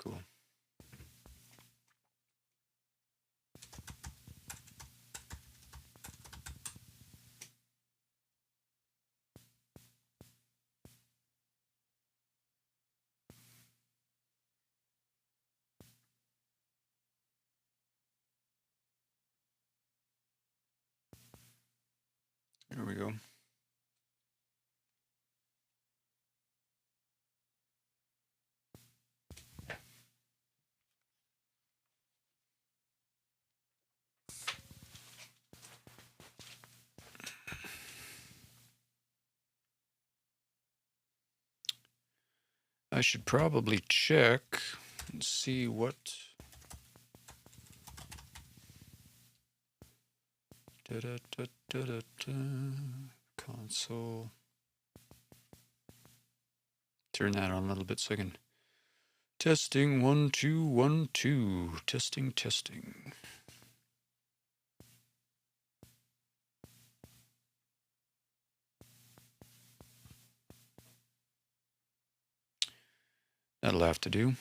Cool. There we go. I should probably check and see what console. Turn that on a little bit so I can. Testing 1 2 1 2. Testing. That'll have to do.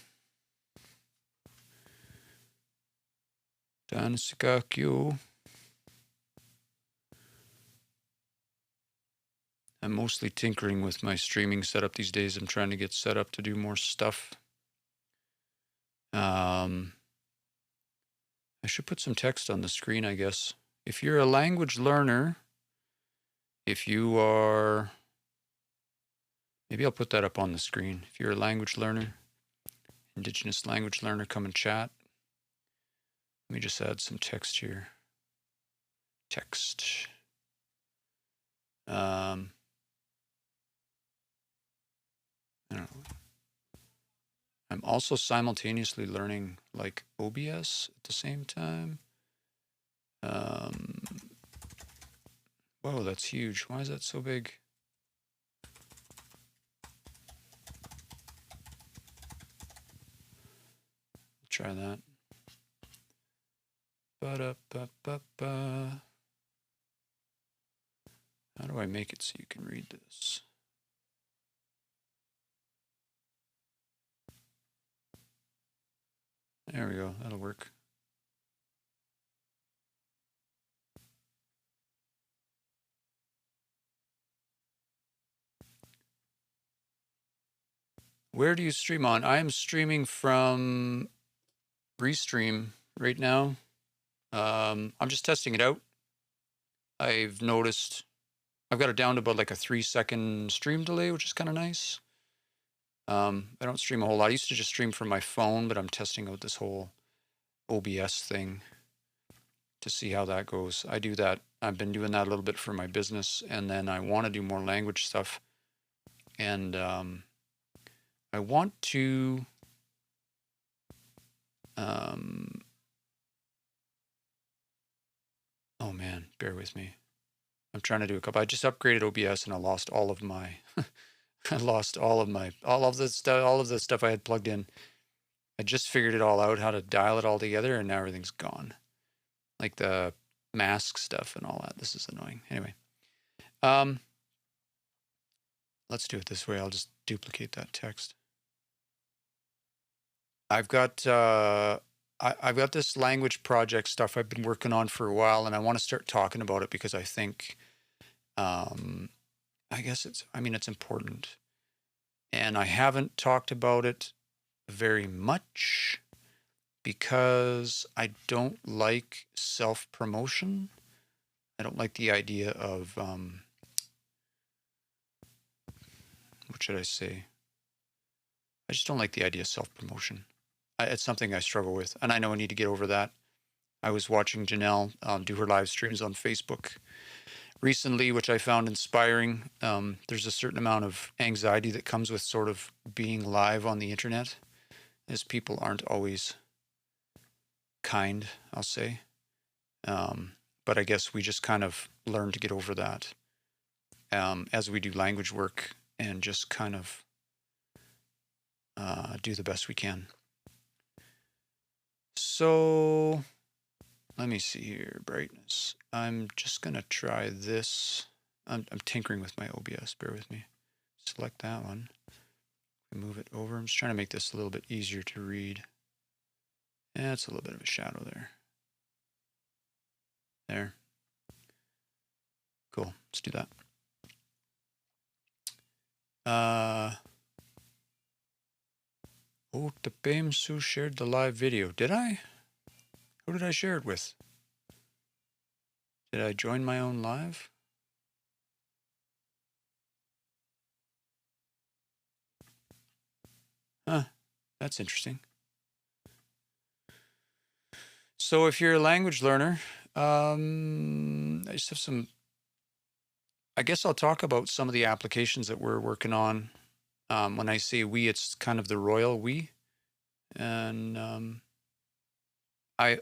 Dansukakyo. I'm mostly tinkering with my streaming setup these days. I'm trying to get set up to do more stuff. I should put some text on the screen, I guess. If you're a language learner, if you are, maybe I'll put that up on the screen. If you're a language learner, Indigenous language learner, come and chat. Let me just add some text here. Text. I don't know. I'm also simultaneously learning like OBS at the same time. Whoa, that's huge. Why is that so big? Try that. Ba-da-ba-ba-ba. How do I make it so you can read this? There we go. That'll work. Where do you stream on? I am streaming from Restream right now. I'm just testing it out. I've noticed I've got it down to about like a 3-second stream delay, which is kind of nice. I don't stream a whole lot. I used to just stream from my phone, but I'm testing out this whole OBS thing to see how that goes. I do that. I've been doing that a little bit for my business, and then I want to do more language stuff. And I want to oh man, bear with me. I'm trying to do a couple. I just upgraded OBS and I lost all of my all of the stuff I had plugged in. I just figured it all out, how to dial it all together, and now everything's gone. Like the mask stuff and all that. This is annoying. Anyway. Let's do it this way. I'll just duplicate that text. I've got I've got this language project stuff I've been working on for a while, and I want to start talking about it because I think, I guess it's important, and I haven't talked about it very much because I don't like self-promotion. I don't like the idea of what should I say? I just don't like the idea of self-promotion. It's something I struggle with, and I know I need to get over that. I was watching Janelle do her live streams on Facebook recently, which I found inspiring. There's a certain amount of anxiety that comes with sort of being live on the internet, as people aren't always kind, I'll say. But I guess we just kind of learn to get over that as we do language work and just kind of do the best we can. So let me see here, brightness. I'm just going to try this. I'm tinkering with my OBS, bear with me. Select that one. Move it over. I'm just trying to make this a little bit easier to read. Yeah, it's a little bit of a shadow there. There. Cool. Let's do that. Oh, Tapem Su shared the live video. Did I? Who did I share it with? Did I join my own live? Huh. That's interesting. So if you're a language learner, I just have some, I guess I'll talk about some of the applications that we're working on. When I say we, it's kind of the royal we. And I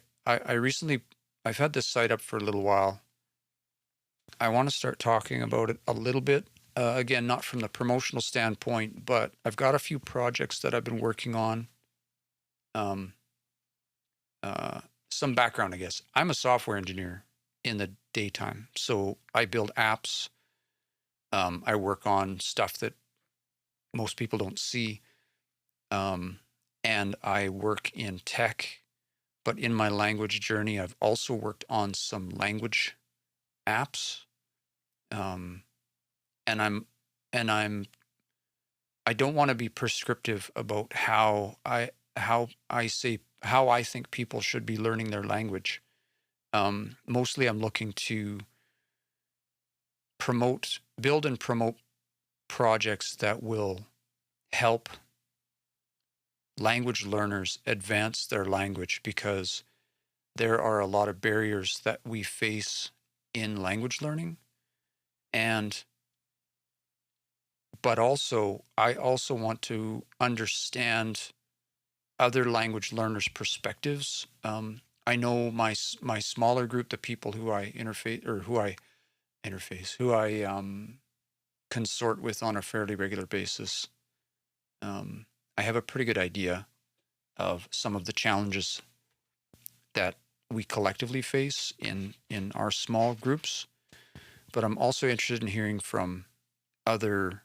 recently, I've had this site up for a little while. I want to start talking about it a little bit. Again, not from the promotional standpoint, but I've got a few projects that I've been working on. Some background, I guess. I'm a software engineer in the daytime. So I build apps. I work on stuff that most people don't see. And I work in tech. But in my language journey, I've also worked on some language apps. And I don't want to be prescriptive about how I think people should be learning their language. Mostly I'm looking to build and promote projects that will help language learners advance their language, because there are a lot of barriers that we face in language learning. But also, I also want to understand other language learners' perspectives. I know my smaller group, the people who I consort with on a fairly regular basis. I have a pretty good idea of some of the challenges that we collectively face in our small groups, but I'm also interested in hearing from other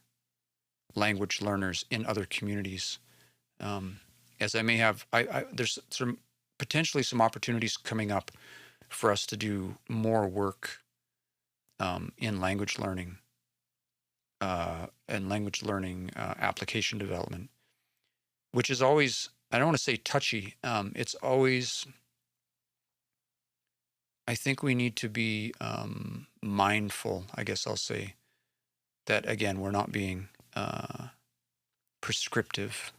language learners in other communities. As I may have, there's potentially some opportunities coming up for us to do more work in language learning application development, which is always, I don't want to say touchy. It's always, I think we need to be mindful, I guess I'll say, that again, we're not being prescriptive.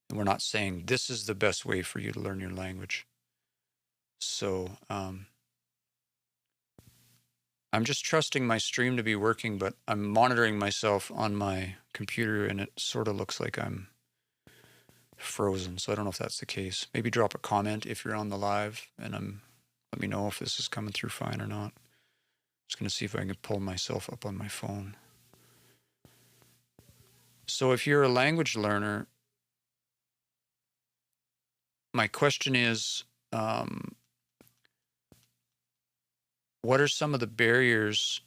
And we're not saying this is the best way for you to learn your language. So I'm just trusting my stream to be working, but I'm monitoring myself on my computer and it sort of looks like I'm frozen. So I don't know if that's the case. Maybe drop a comment if you're on the live and let me know if this is coming through fine or not. Just going to see if I can pull myself up on my phone. So if you're a language learner, my question is, what are some of the barriers?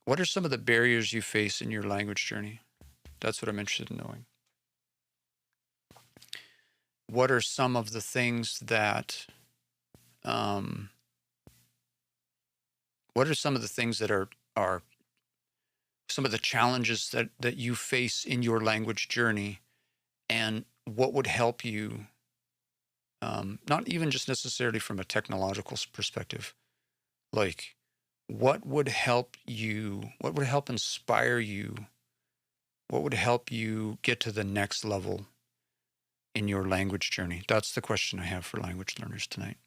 What are some of the barriers you face in your language journey? That's what I'm interested in knowing. What are some of the things that, what are some of the things that are some of the challenges that you face in your language journey, and what would help you, not even just necessarily from a technological perspective, like what would help you, what would help inspire you, what would help you get to the next level in your language journey? That's the question I have for language learners tonight.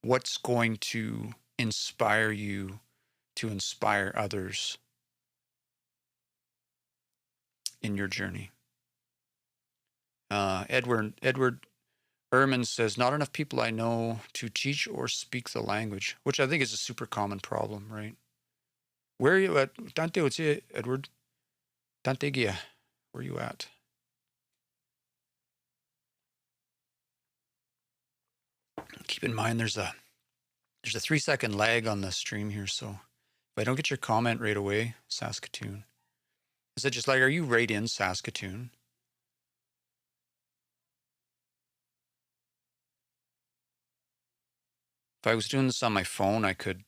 What's going to inspire you to inspire others in your journey? Edward Ehrman says, not enough people I know to teach or speak the language, which I think is a super common problem, right? Where are you at? Dante, what's it, Edward? Dante Gia, where are you at? Keep in mind there's a 3-second lag on the stream here, so If I don't get your comment right away, Saskatoon. Is it just like, are you right in Saskatoon? If I was doing this on my phone, I could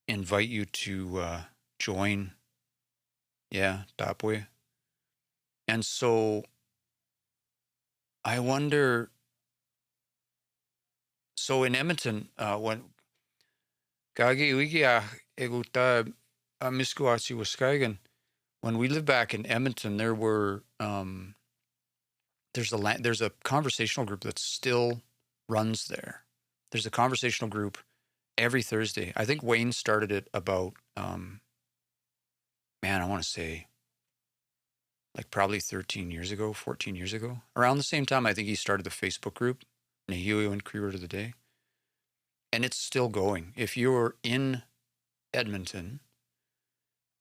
invite you to join. Yeah, that way. And so I wonder. So in Edmonton, when Gagi Wigia Eguta Miskuasi Waskagan, when we lived back in Edmonton, there were there's a conversational group that still runs there. There's a conversational group every Thursday. I think Wayne started it about man, I want to say like probably 13 years ago, 14 years ago. Around the same time, I think he started the Facebook group, Nehio and Cree Word of the Day. And it's still going. If you're in Edmonton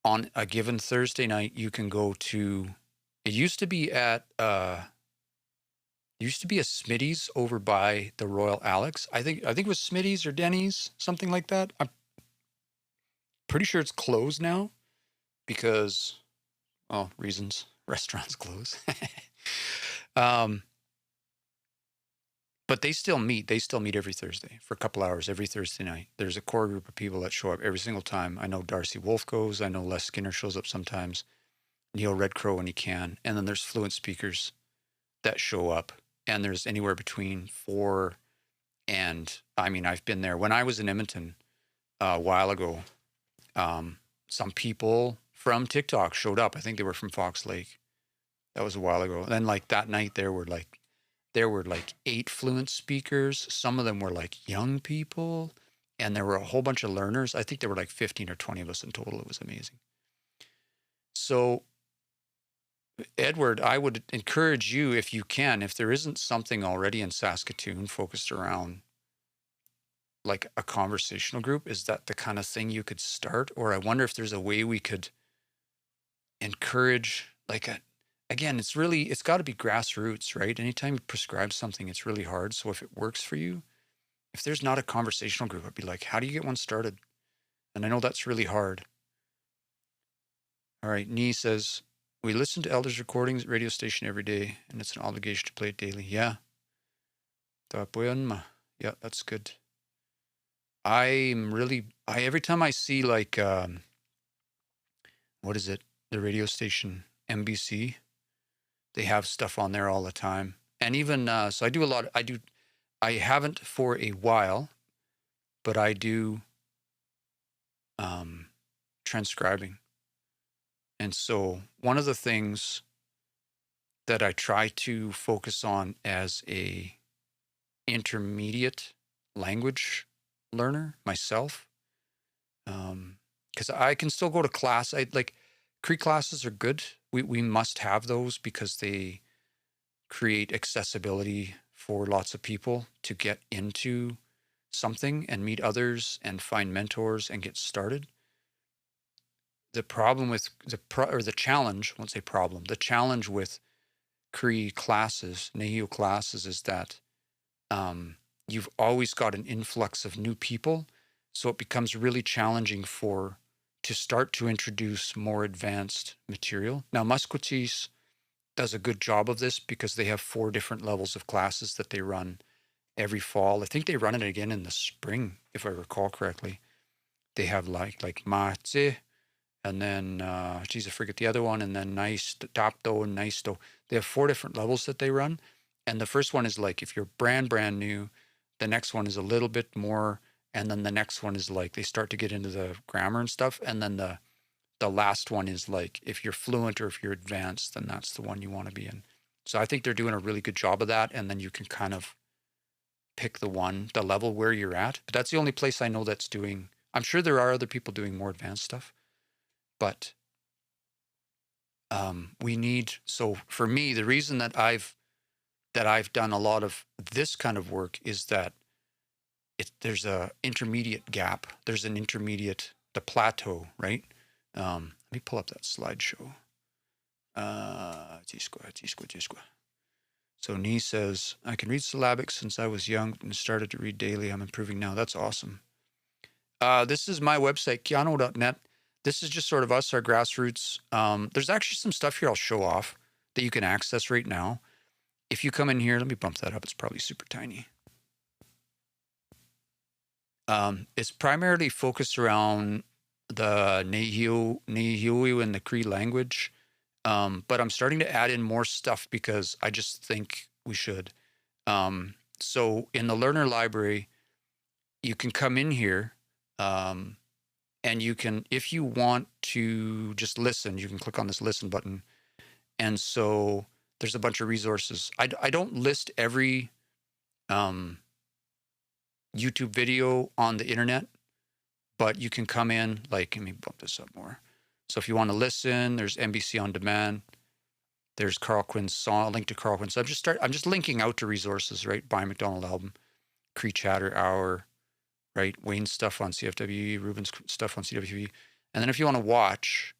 on a given Thursday night, you can go to, it used to be at, used to be a Smitty's over by the Royal Alex. I think it was Smitty's or Denny's, something like that. I'm pretty sure it's closed now because, well, reasons. Restaurants close. But they still meet. They still meet every Thursday for a couple hours every Thursday night. There's a core group of people that show up every single time. I know Darcy Wolf goes. I know Les Skinner shows up sometimes. Neil Red Crow when he can. And then there's fluent speakers that show up. And there's anywhere between 4 and, I mean, I've been there. When I was in Edmonton a while ago, some people from TikTok showed up. I think they were from Fox Lake. That was a while ago. And then like that night there were like 8 fluent speakers. Some of them were like young people, and there were a whole bunch of learners. I think there were like 15 or 20 of us in total. It was amazing. So, Edward, I would encourage you, if you can, if there isn't something already in Saskatoon focused around like a conversational group, is that the kind of thing you could start? Or I wonder if there's a way we could encourage like again, it's got to be grassroots, right? Anytime you prescribe something, it's really hard. So if it works for you, if there's not a conversational group, I'd be like, how do you get one started? And I know that's really hard. All right. Nee says, we listen to elders' recordings at radio station every day, and it's an obligation to play it daily. Yeah. Yeah, that's good. Every time I see like, what is it? The radio station, MBC, they have stuff on there all the time. And even, so I haven't for a while, but I do transcribing. And so one of the things that I try to focus on as a intermediate language learner myself, because I can still go to class. I like Cree classes are good. We must have those because they create accessibility for lots of people to get into something and meet others and find mentors and get started. The problem with the challenge, I won't say problem, the challenge with Cree classes, Nehio classes, is that you've always got an influx of new people. So it becomes really challenging to start to introduce more advanced material. Now, Musquetees does a good job of this because they have 4 different levels of classes that they run every fall. I think they run it again in the spring, if I recall correctly. They have like Matse, and then, I forget the other one, and then Nice, Tapto, and Niceto. They have 4 different levels that they run. And the first one is like, if you're brand new, the next one is a little bit more, and then the next one is like, they start to get into the grammar and stuff. And then the last one is like, if you're fluent or if you're advanced, then that's the one you want to be in. So I think they're doing a really good job of that. And then you can kind of pick the level where you're at. But that's the only place I know that's doing, I'm sure there are other people doing more advanced stuff. But so for me, the reason that I've done a lot of this kind of work is that there's a intermediate gap. There's an intermediate, the plateau, right? Let me pull up that slideshow. So Nee says, I can read syllabic since I was young and started to read daily. I'm improving now. That's awesome. This is my website, kiano.net. This is just sort of us, our grassroots. There's actually some stuff here I'll show off that you can access right now. If you come in here, let me bump that up. It's probably super tiny. It's primarily focused around the Nehio and the Cree language. But I'm starting to add in more stuff because I just think we should. So in the learner library, you can come in here, and you can, if you want to just listen, you can click on this listen button. And so there's a bunch of resources. I don't list every YouTube video on the internet, but you can come in, like, let me bump this up more. So if you want to listen, there's NBC On Demand. There's Carl Quinn's song, link to Carl Quinn. So I'm just linking out to resources, right? Brian McDonald album, Cree Chatter Hour, right? Wayne's stuff on CFWE, Ruben's stuff on CWE. And then if you want to watch,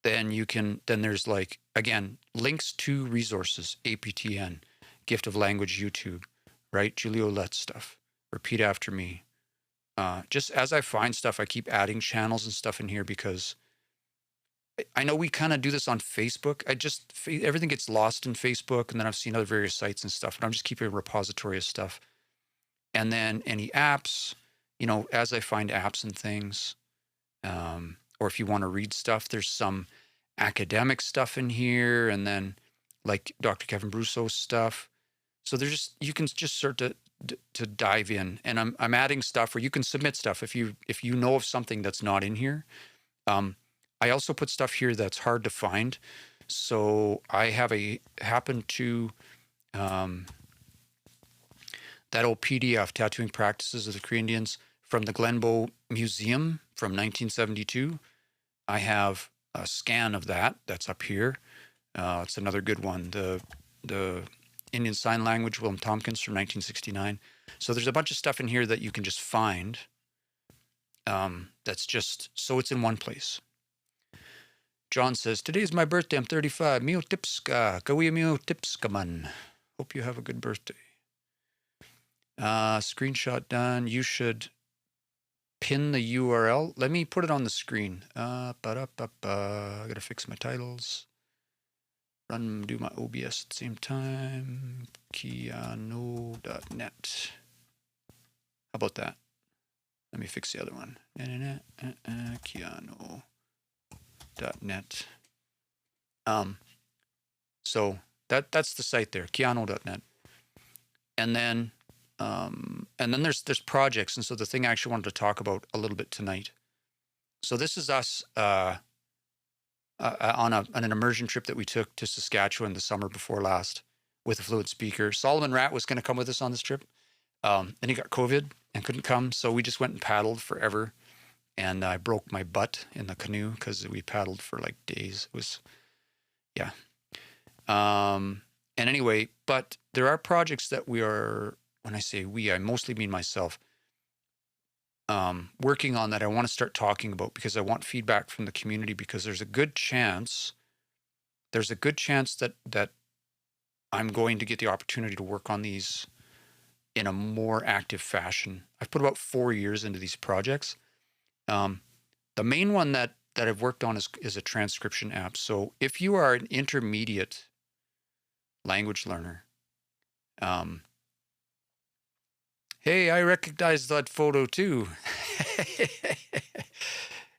then you can, then there's like, again, links to resources, APTN, Gift of Language YouTube, right? Julie Ouellette stuff, Repeat After Me. Just as I find stuff, I keep adding channels and stuff in here because I know we kind of do this on Facebook. Everything gets lost in Facebook, and then I've seen other various sites and stuff, and I'm just keeping a repository of stuff. And then any apps, as I find apps and things, or if you want to read stuff, there's some academic stuff in here, and then like Dr. Kevin Brousseau's stuff. So you can just start to dive in, and I'm adding stuff where you can submit stuff if you know of something that's not in here. I also put stuff here that's hard to find. So I happen to that old PDF, Tattooing Practices of the Cree Indians, from the Glenbow Museum from 1972. I have a scan of that. That's up here. It's another good one. The Indian Sign Language, Willem Tompkins from 1969. So there's a bunch of stuff in here that you can just find. That's just, so it's in one place. John says, today's my birthday. I'm 35. Mio tipska. Kawiya mio tipska man. Hope you have a good birthday. Screenshot done. You should pin the URL. Let me put it on the screen. I gotta fix my titles. Do my OBS at the same time. Kiano.net. How about that? Let me fix the other one. Kiano.net. So that's the site there, kiano.net. And then there's projects. And so the thing I actually wanted to talk about a little bit tonight. So this is us on an immersion trip that we took to Saskatchewan the summer before last with a fluent speaker. Solomon Rat was going to come with us on this trip. Then he got COVID and couldn't come. So we just went and paddled forever. And I broke my butt in the canoe because we paddled for like days. It was, yeah. And anyway, but there are projects that we are, when I say we, I mostly mean myself, working on that I want to start talking about because I want feedback from the community, because there's a good chance that I'm going to get the opportunity to work on these in a more active fashion. I've put about 4 years into these projects. The main one that I've worked on is a transcription app. So if you are an intermediate language learner, hey, I recognize that photo too.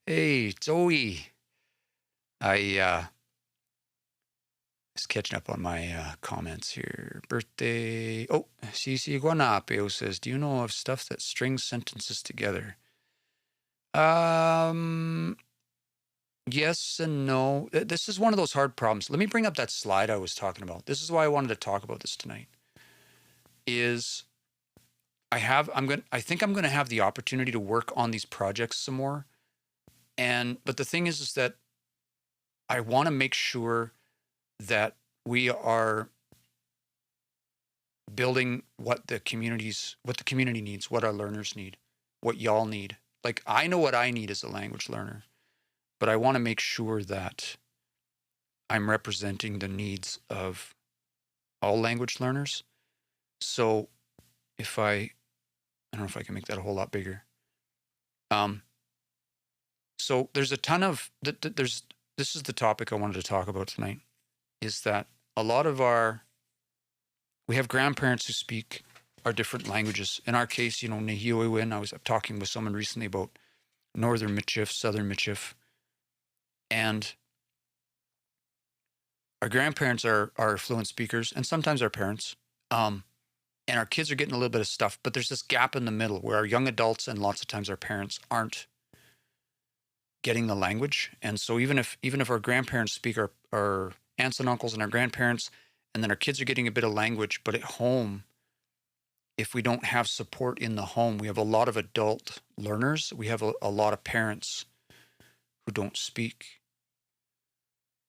Hey, Zoe. I just catching up on my comments here. Birthday. Oh, Cici Guanapeo says, do you know of stuff that strings sentences together? Yes and no. This is one of those hard problems. Let me bring up that slide I was talking about. This is why I wanted to talk about this tonight. I think I'm going to have the opportunity to work on these projects some more. But the thing is that I want to make sure that we are building what the community needs, what our learners need, what y'all need. Like, I know what I need as a language learner, but I want to make sure that I'm representing the needs of all language learners. So if I don't know if I can make that a whole lot bigger. Um, so there's a ton of there's this is the topic I wanted to talk about tonight. Is that a lot of we have grandparents who speak our different languages. In our case, Nehiwewin, I was talking with someone recently about Northern Michif, Southern Michif, and our grandparents are fluent speakers, and sometimes our parents. And our kids are getting a little bit of stuff, but there's this gap in the middle where our young adults and lots of times our parents aren't getting the language. And so even if our grandparents speak our aunts and uncles and our grandparents, and then our kids are getting a bit of language, but at home, if we don't have support in the home, we have a lot of adult learners. We have a lot of parents who don't speak.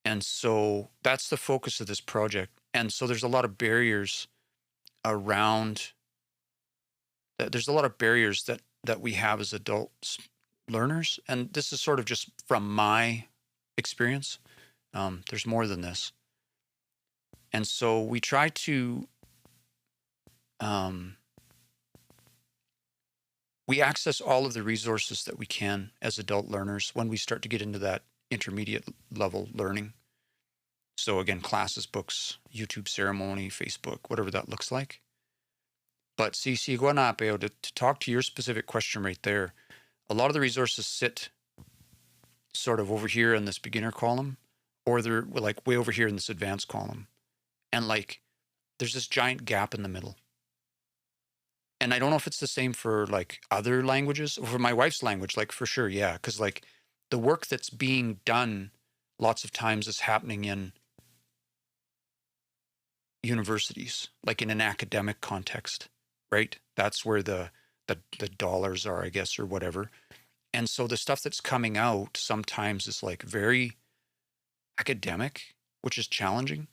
And so that's the focus of this project. And so there's a lot of barriers around there's a lot of barriers that we have as adult learners, and this is sort of just from my experience. There's more than this, and so we try to we access all of the resources that we can as adult learners when we start to get into that intermediate level learning. So again, classes, books, YouTube ceremony, Facebook, whatever that looks like. But si Guanapeo, to talk to your specific question right there, a lot of the resources sit sort of over here in this beginner column, or they're like way over here in this advanced column. And like, there's this giant gap in the middle. And I don't know if it's the same for like other languages, or for my wife's language, like for sure, yeah. Because like the work that's being done lots of times is happening in universities, like in an academic context, right? That's where the dollars are, I guess, or whatever. And so the stuff that's coming out sometimes is like very academic, which is challenging.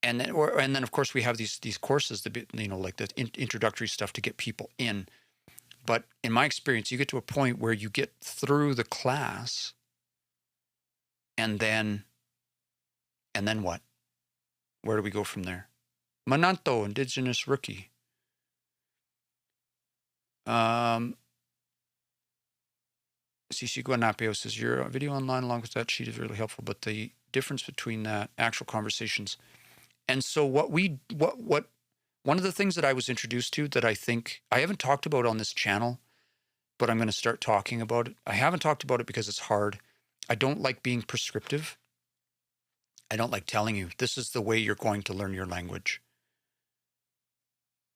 And then of course we have these courses, like the introductory stuff to get people in. But in my experience, you get to a point where you get through the class, and then what? Where do we go from there? Mananto, Indigenous Rookie. Cici Guanapio says, your video online along with that sheet is really helpful, but the difference between that actual conversations. And so what one of the things that I was introduced to that I think I haven't talked about on this channel, but I'm going to start talking about it. I haven't talked about it because it's hard. I don't like being prescriptive. I don't like telling you, this is the way you're going to learn your language.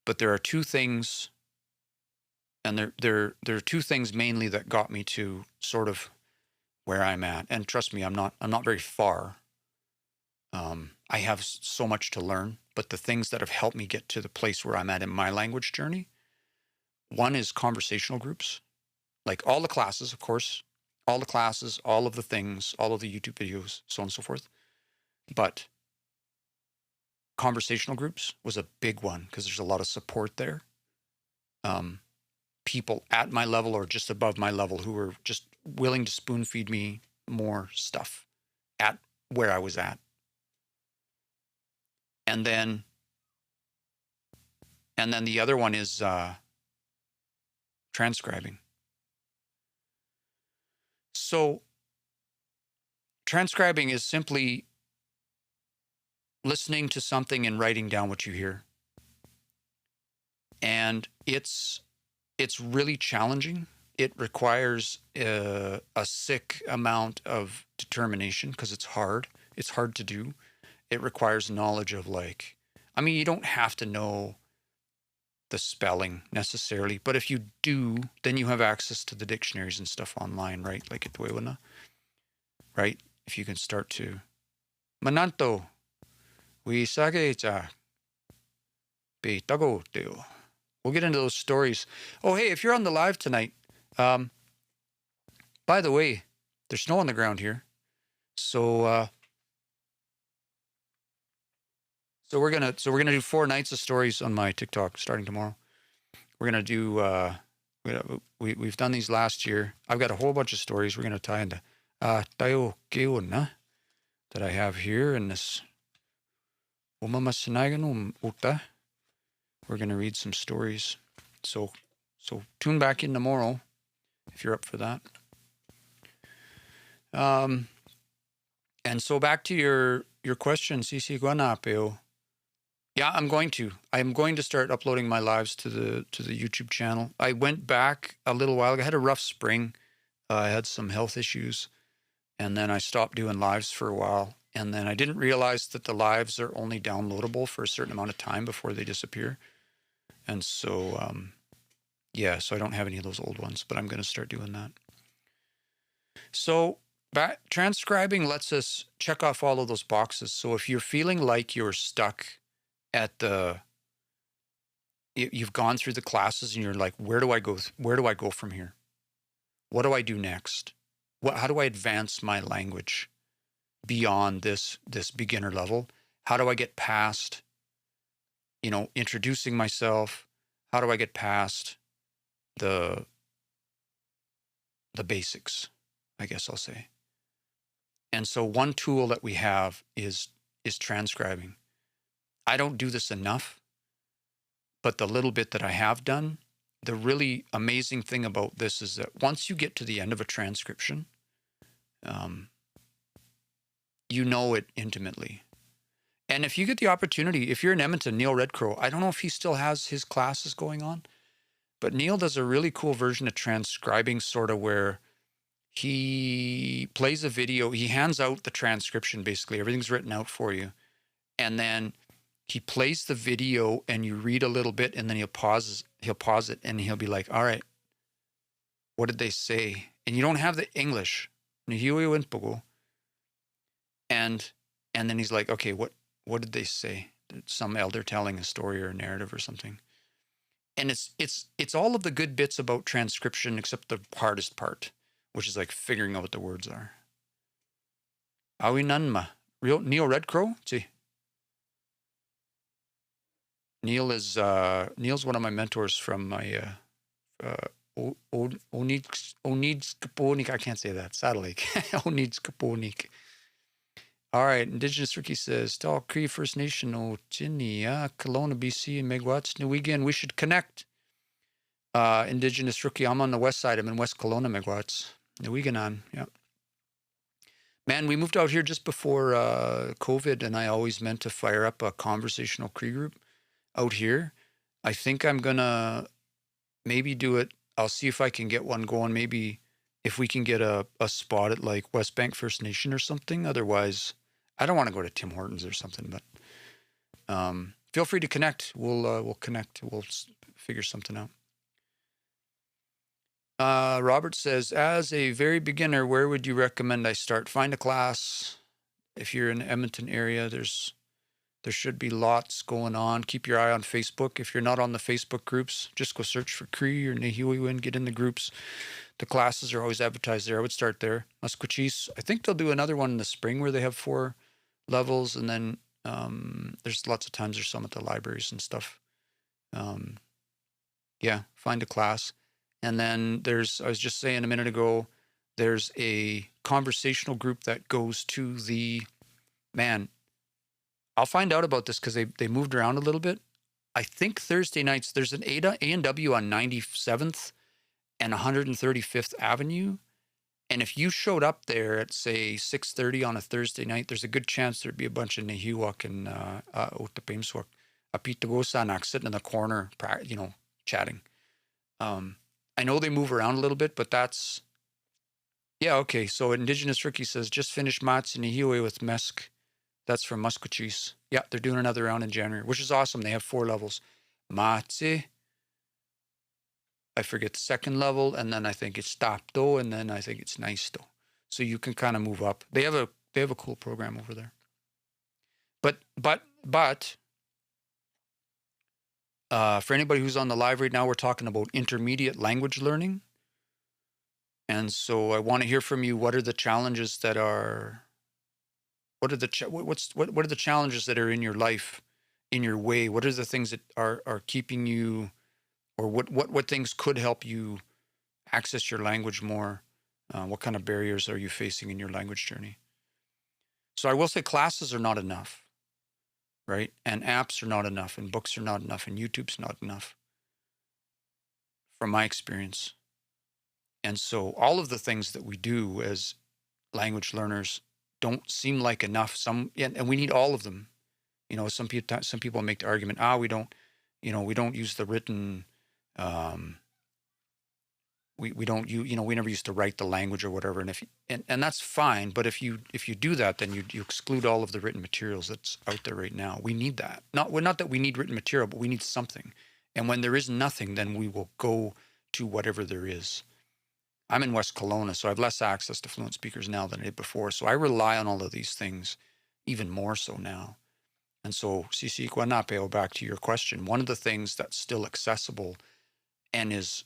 But there are two things, and there are two things mainly that got me to sort of where I'm at. And trust me, I'm not very far. I have so much to learn, but the things that have helped me get to the place where I'm at in my language journey, one is conversational groups, like all the classes, of course, all the classes, all of the things, all of the YouTube videos, so on and so forth. But conversational groups was a big one because there's a lot of support there. People at my level or just above my level who were just willing to spoon feed me more stuff at where I was at. And then the other one is transcribing. So transcribing is simply listening to something and writing down what you hear. And it's really challenging. It requires a sick amount of determination because it's hard. It's hard to do. It requires knowledge of you don't have to know the spelling necessarily, but if you do, then you have access to the dictionaries and stuff online, right? Like at Tuewana, right? If you can start to Mananto, we sagecha be tago teo. We'll get into those stories. Oh, hey, if you're on the live tonight, by the way, there's snow on the ground here. So we're gonna do 4 nights of stories on my TikTok starting tomorrow. We're gonna do we've done these last year. I've got a whole bunch of stories we're gonna tie into tayo keona that I have here in this umamasinaigan uta. We're gonna read some stories. So tune back in tomorrow if you're up for that. And so back to your question, Sisi Guanapeo. Yeah, I'm going to start uploading my lives to the YouTube channel. I went back a little while ago. I had a rough spring. I had some health issues, and then I stopped doing lives for a while. And then I didn't realize that the lives are only downloadable for a certain amount of time before they disappear. And so, so I don't have any of those old ones, but I'm going to start doing that. So transcribing lets us check off all of those boxes. So if you're feeling like you're stuck at you've gone through the classes and you're like, where do I go? Where do I go from here? What do I do next? How do I advance my language beyond this beginner level? How do I get past, introducing myself? How do I get past the basics, I guess I'll say. And so one tool that we have is transcribing. I don't do this enough, but the little bit that I have done, the really amazing thing about this is that once you get to the end of a transcription, you know it intimately. And if you get the opportunity, if you're in Edmonton, Neil Redcrow, I don't know if he still has his classes going on, but Neil does a really cool version of transcribing, sort of where he plays a video, he hands out the transcription, basically, everything's written out for you. And then he plays the video and you read a little bit, and then he'll pause it and he'll be like, all right, what did they say? And you don't have the English. And then he's like, okay, what did they say? Some elder telling a story or a narrative or something. And it's all of the good bits about transcription except the hardest part, which is like figuring out what the words are. Awi nanma. Neil Redcrow? See. Neil's one of my mentors from my Onidskaponik. I can't say that. Saddle Lake. Onidskaponik. All right. Indigenous Ricky says, Tal Cree First Nation, Ochinia, Kelowna, BC, and Megwatch, Newigan. We should connect. Indigenous Rookie. I'm on the west side. I'm in West Kelowna, Megwatch. Newiganan. Yeah. Man, we moved out here just before COVID, and I always meant to fire up a conversational Cree group out here. I think I'm going to maybe do it. I'll see if I can get one going. Maybe if we can get a spot at like West Bank First Nation or something. Otherwise, I don't want to go to Tim Hortons or something, but feel free to connect. We'll connect. We'll figure something out. Robert says, as a very beginner, where would you recommend I start? Find a class. If you're in the Edmonton area, there should be lots going on. Keep your eye on Facebook. If you're not on the Facebook groups, just go search for Cree or Nehiwiwin, get in the groups. The classes are always advertised there. I would start there. Musqueam, I think they'll do another one in the spring where they have 4 levels. And then there's lots of times there's some at the libraries and stuff. Find a class. And then I was just saying a minute ago, there's a conversational group that goes to I'll find out about this because they moved around a little bit. I think Thursday nights, there's an A&W on 97th and 135th Avenue. And if you showed up there at, say, 6:30 on a Thursday night, there's a good chance there'd be a bunch of Nehiwak and Otapimswak, Apitagosanak sitting in the corner, chatting. I know they move around a little bit, but that's... Yeah, okay. So Indigenous Ricky says, just finished Mats and Nehiwe with Mesk. That's from Musqueam. Yeah, they're doing another round in January, which is awesome. They have 4 levels. Matse, I forget the second level, and then I think it's Tapto, and then I think it's Naisto. So you can kind of move up. They have a cool program over there. But for anybody who's on the live right now, we're talking about intermediate language learning. And so I want to hear from you. What are the challenges that are... What are the challenges that are in your life, in your way? What are the things that are keeping you, or what things could help you access your language more? What kind of barriers are you facing in your language journey? So I will say classes are not enough, right? And apps are not enough, and books are not enough, and YouTube's not enough, from my experience. And so all of the things that we do as language learners don't seem like enough. And we need all of them. Some people make the argument, we don't use the written, um, we don't we never used to write the language or whatever. And that's fine. But if you do that, then you exclude all of the written materials that's out there right now. We need that. Not that we need written material, but we need something. And when there is nothing, then we will go to whatever there is. I'm in West Kelowna, so I have less access to fluent speakers now than I did before. So I rely on all of these things even more so now. And so, Sisi Kwanapeo, back to your question, one of the things that's still accessible and is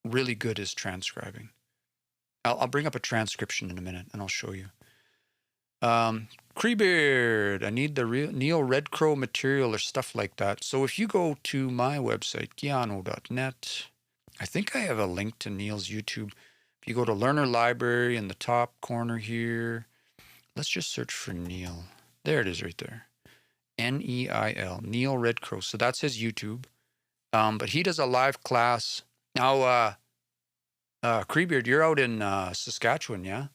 really good is transcribing. I'll bring up a transcription in a minute, and I'll show you. Creebeard, I need the real Neil Red Crow material or stuff like that. So if you go to my website, kiano.net, I think I have a link to Neil's YouTube. If you go to Learner Library in the top corner here, let's just search for Neil. There it is right there. Neil, Neil Red Crow. So that's his YouTube. But he does a live class. Now, Creebeard, you're out in Saskatchewan, yeah?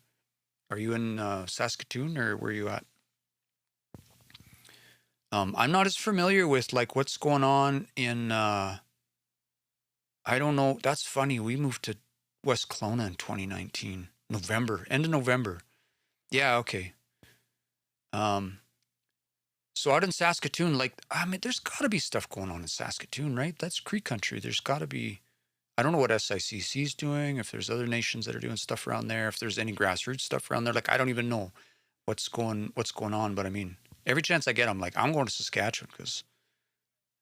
Are you in Saskatoon, or where are you at? I'm not as familiar with like what's going on in, I don't know. That's funny. We moved to West Kelowna in 2019, end of November. Yeah, okay. So out in Saskatoon, there's got to be stuff going on in Saskatoon, right? That's Cree country. There's got to be, I don't know what SICC is doing, if there's other nations that are doing stuff around there, if there's any grassroots stuff around there. Like, I don't even know what's going on. But I mean, every chance I get, I'm like, I'm going to Saskatchewan because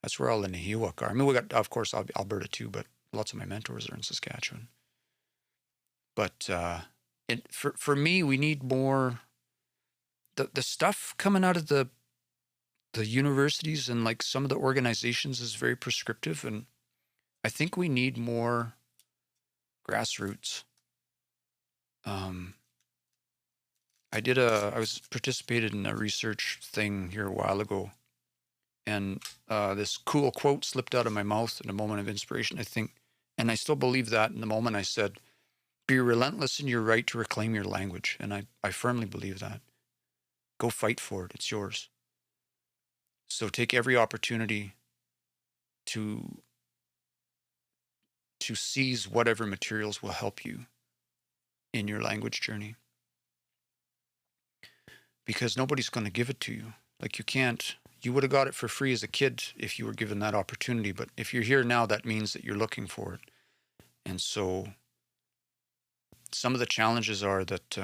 that's where all the Nahiwak are. I mean, we got, of course, Alberta too, but lots of my mentors are in Saskatchewan. But for me, we need more, the stuff coming out of the universities and like some of the organizations is very prescriptive, and I think we need more grassroots. I was participated in a research thing here a while ago, and this cool quote slipped out of my mouth in a moment of inspiration, I think, and I still believe that. In the moment I said, be relentless in your right to reclaim your language, and I firmly believe that. Go fight for it. It's yours. So take every opportunity to seize whatever materials will help you in your language journey. Because nobody's going to give it to you. Like, you would have got it for free as a kid if you were given that opportunity. But if you're here now, that means that you're looking for it. And so some of the challenges are that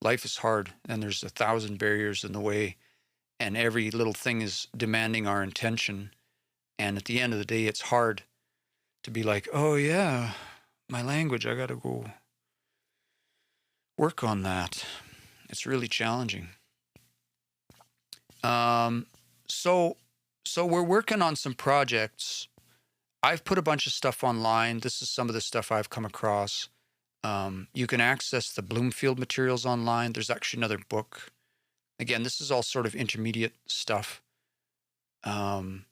life is hard and there's 1,000 barriers in the way, and every little thing is demanding our attention. And at the end of the day, it's hard to be like, oh yeah, my language, I got to go work on that. It's really challenging. So we're working on some projects. I've put a bunch of stuff online. This is some of the stuff I've come across. You can access the Bloomfield materials online. There's actually another book. Again, this is all sort of intermediate stuff. But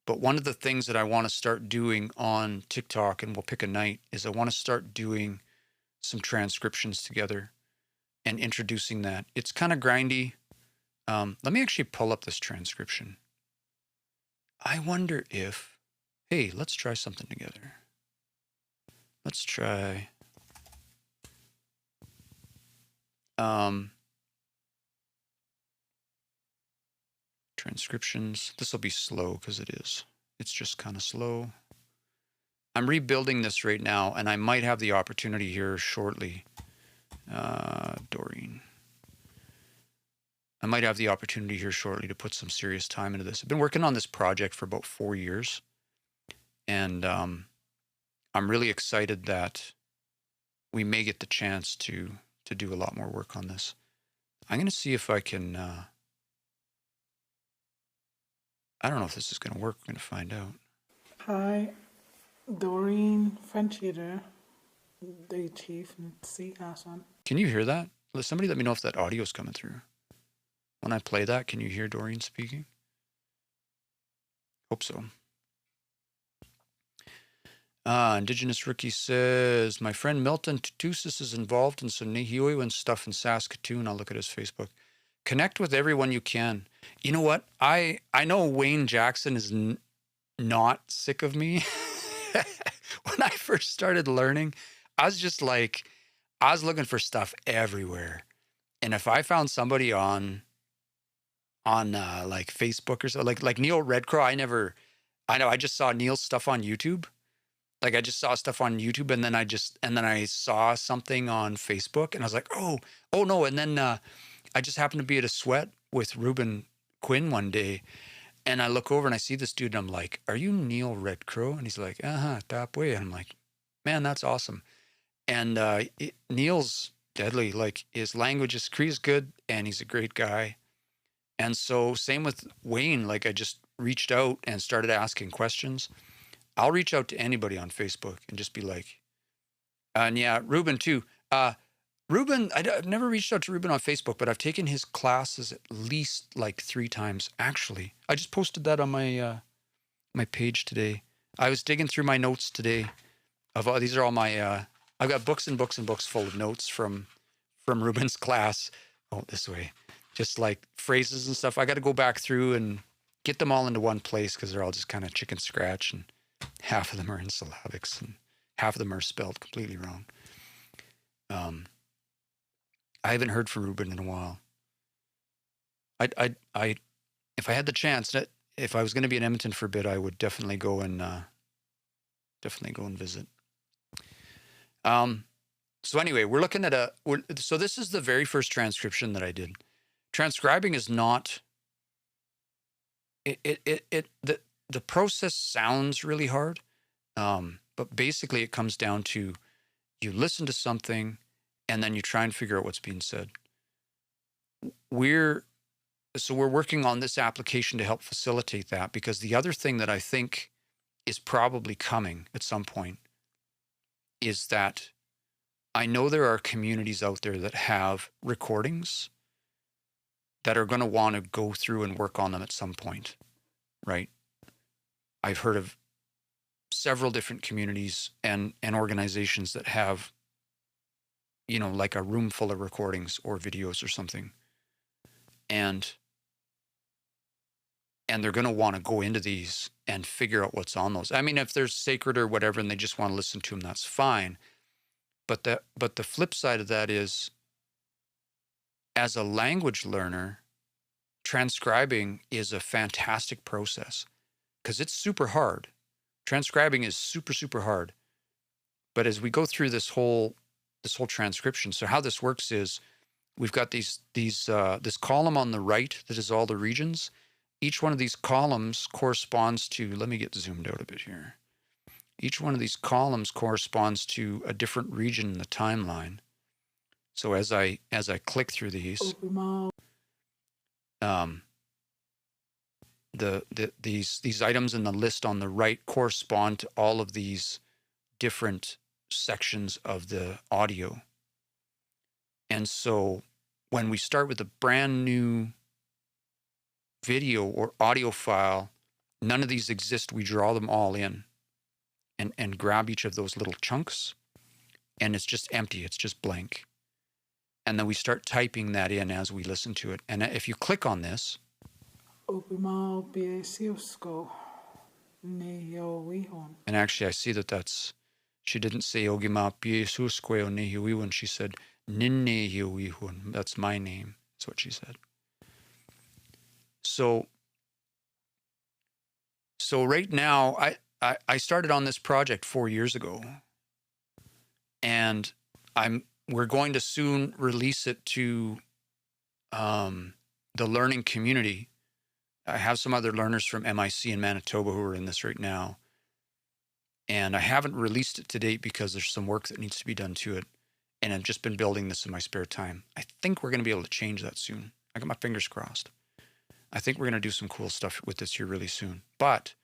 one of the things that I want to start doing on TikTok, and we'll pick a night, is I want to start doing some transcriptions together and introducing that. It's kind of grindy. Let me actually pull up this transcription. I wonder if, hey, let's try something together. Let's try transcriptions. This will be slow because it is. It's just kind of slow. I'm rebuilding this right now, and I might have the opportunity here shortly. Doreen. I might have the opportunity here shortly to put some serious time into this. I've been working on this project for about 4 years, and I'm really excited that we may get the chance to do a lot more work on this. I'm going to see if I can, I don't know if this is going to work. We're going to find out. Hi, Doreen Fanchita, the chief, and see Hassan. Can you hear that? Somebody let me know if that audio is coming through. When I play that, can you hear Doreen speaking? Hope so. Indigenous Rookie says, my friend Milton Tutusis is involved in some Nihiwewin stuff in Saskatoon. I'll look at his Facebook. Connect with everyone you can. You know what? I know Wayne Jackson is not sick of me. When I first started learning, I was just like, I was looking for stuff everywhere. And if I found somebody on like Facebook or so, like Neil Redcrow, I know I just saw Neil's stuff on YouTube. Like I just saw stuff on YouTube, and then I saw something on Facebook, and I was like, oh no. And then I just happened to be at a sweat with Ruben Quinn one day, and I look over and I see this dude, and I'm like, are you Neil Redcrow? And he's like, top way. And I'm like, man, that's awesome. And Neil's deadly. Like his language is Cree is good, and he's a great guy. And so same with Wayne. Like I just reached out and started asking questions. I'll reach out to anybody on Facebook and just be like, and yeah, Ruben too. Ruben, I've never reached out to Ruben on Facebook, but I've taken his classes at least like 3 times. Actually, I just posted that on my page today. I was digging through my notes today. These are all my. I've got books and books and books full of notes from Ruben's class. Oh, this way, just like phrases and stuff. I got to go back through and get them all into one place because they're all just kind of chicken scratch, and half of them are in syllabics and half of them are spelled completely wrong. I haven't heard from Ruben in a while. I if I had the chance, if I was going to be in Edmonton for a bit, I would definitely go and visit. So anyway, we're looking at so this is the very first transcription that I did. Transcribing is not. The process sounds really hard, but basically it comes down to you listen to something and then you try and figure out what's being said. We're working on this application to help facilitate that, because the other thing that I think is probably coming at some point is that I know there are communities out there that have recordings that are going to want to go through and work on them at some point, right? I've heard of several different communities and organizations that have, like a room full of recordings or videos or something. And they're going to want to go into these and figure out what's on those. I mean, if they're sacred or whatever and they just want to listen to them, that's fine. But the flip side of that is, as a language learner, transcribing is a fantastic process because it's super hard. Transcribing is super, super hard. But as we go through this whole transcription, so how this works is we've got this column on the right that is all the regions. Each one of these columns corresponds to, let me get zoomed out a bit here. Each one of these columns corresponds to a different region in the timeline. So as I click through these, these items in the list on the right correspond to all of these different sections of the audio. And so when we start with a brand new video or audio file, none of these exist. We draw them all in and grab each of those little chunks, and it's just empty. It's just blank. And then we start typing that in as we listen to it. And if you click on this, and actually I see that's, she didn't say Ogima Piesusque o Nehiwiwun. She said Ninnehiwihun. That's my name. That's what she said. So right now, I started on this project 4 years ago, and we're going to soon release it to the learning community. I have some other learners from MIC in Manitoba who are in this right now, and I haven't released it to date because there's some work that needs to be done to it, and I've just been building this in my spare time. I think we're going to be able to change that soon. I got my fingers crossed. I think we're going to do some cool stuff with this here really soon. But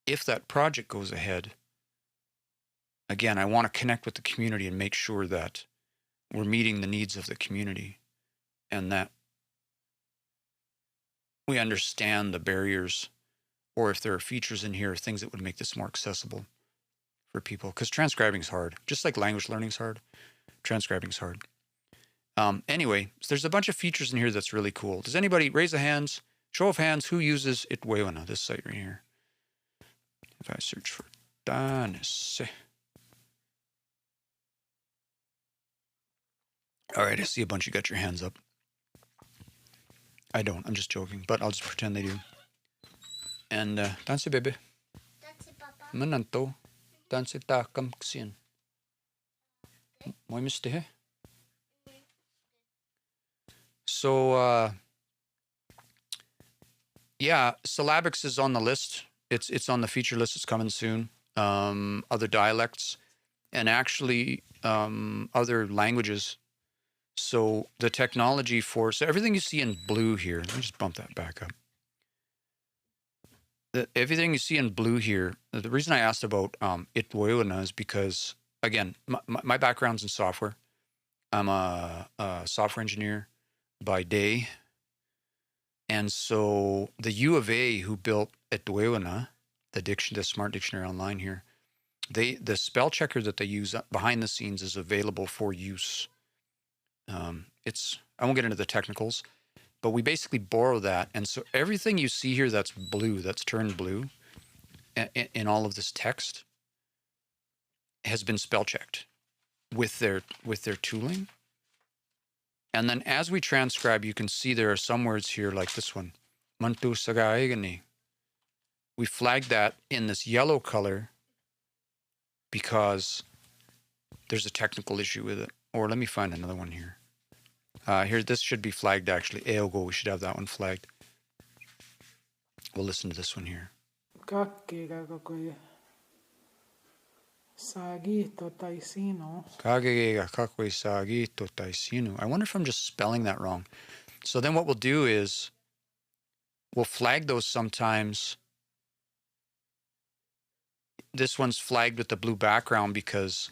if that project goes ahead, again, I want to connect with the community and make sure that we're meeting the needs of the community and that we understand the barriers, or if there are features in here, things that would make this more accessible. for people because transcribing is hard. Just like language learning is hard, transcribing is hard. Anyway, so there's a bunch of features in here that's really cool. Does anybody raise a hands? Show of hands, who uses Itwewana, this site right here? If I search for Danis. All right, I see a bunch of you got your hands up. I don't, I'm just joking, but I'll just pretend they do. And, Danse baby. Danse papa. Mananto. Danse takam ksian. Mooi miste. So, yeah, syllabics is on the list. It's on the feature list. It's coming soon. Other dialects and actually other languages. So the technology for everything you see in blue here. Let me just bump that back up. Everything you see in blue here. The reason I asked about Itwoyona is because again, my background's in software. I'm a software engineer by day. And so the U of A who built Itwewana, the smart dictionary online here, the spell checker that they use behind the scenes is available for use. I won't get into the technicals, but we basically borrow that. And so everything you see here that's blue, that's turned blue in all of this text has been spell checked with their tooling. And then as we transcribe, you can see there are some words here like this one. Mantu sagaigani. We flagged that in this yellow color because there's a technical issue with it. Or let me find another one here. Here, this should be flagged actually. Eogo, we should have that one flagged. We'll listen to this one here. I wonder if I'm just spelling that wrong. So then what we'll do is we'll flag those sometimes. This one's flagged with the blue background because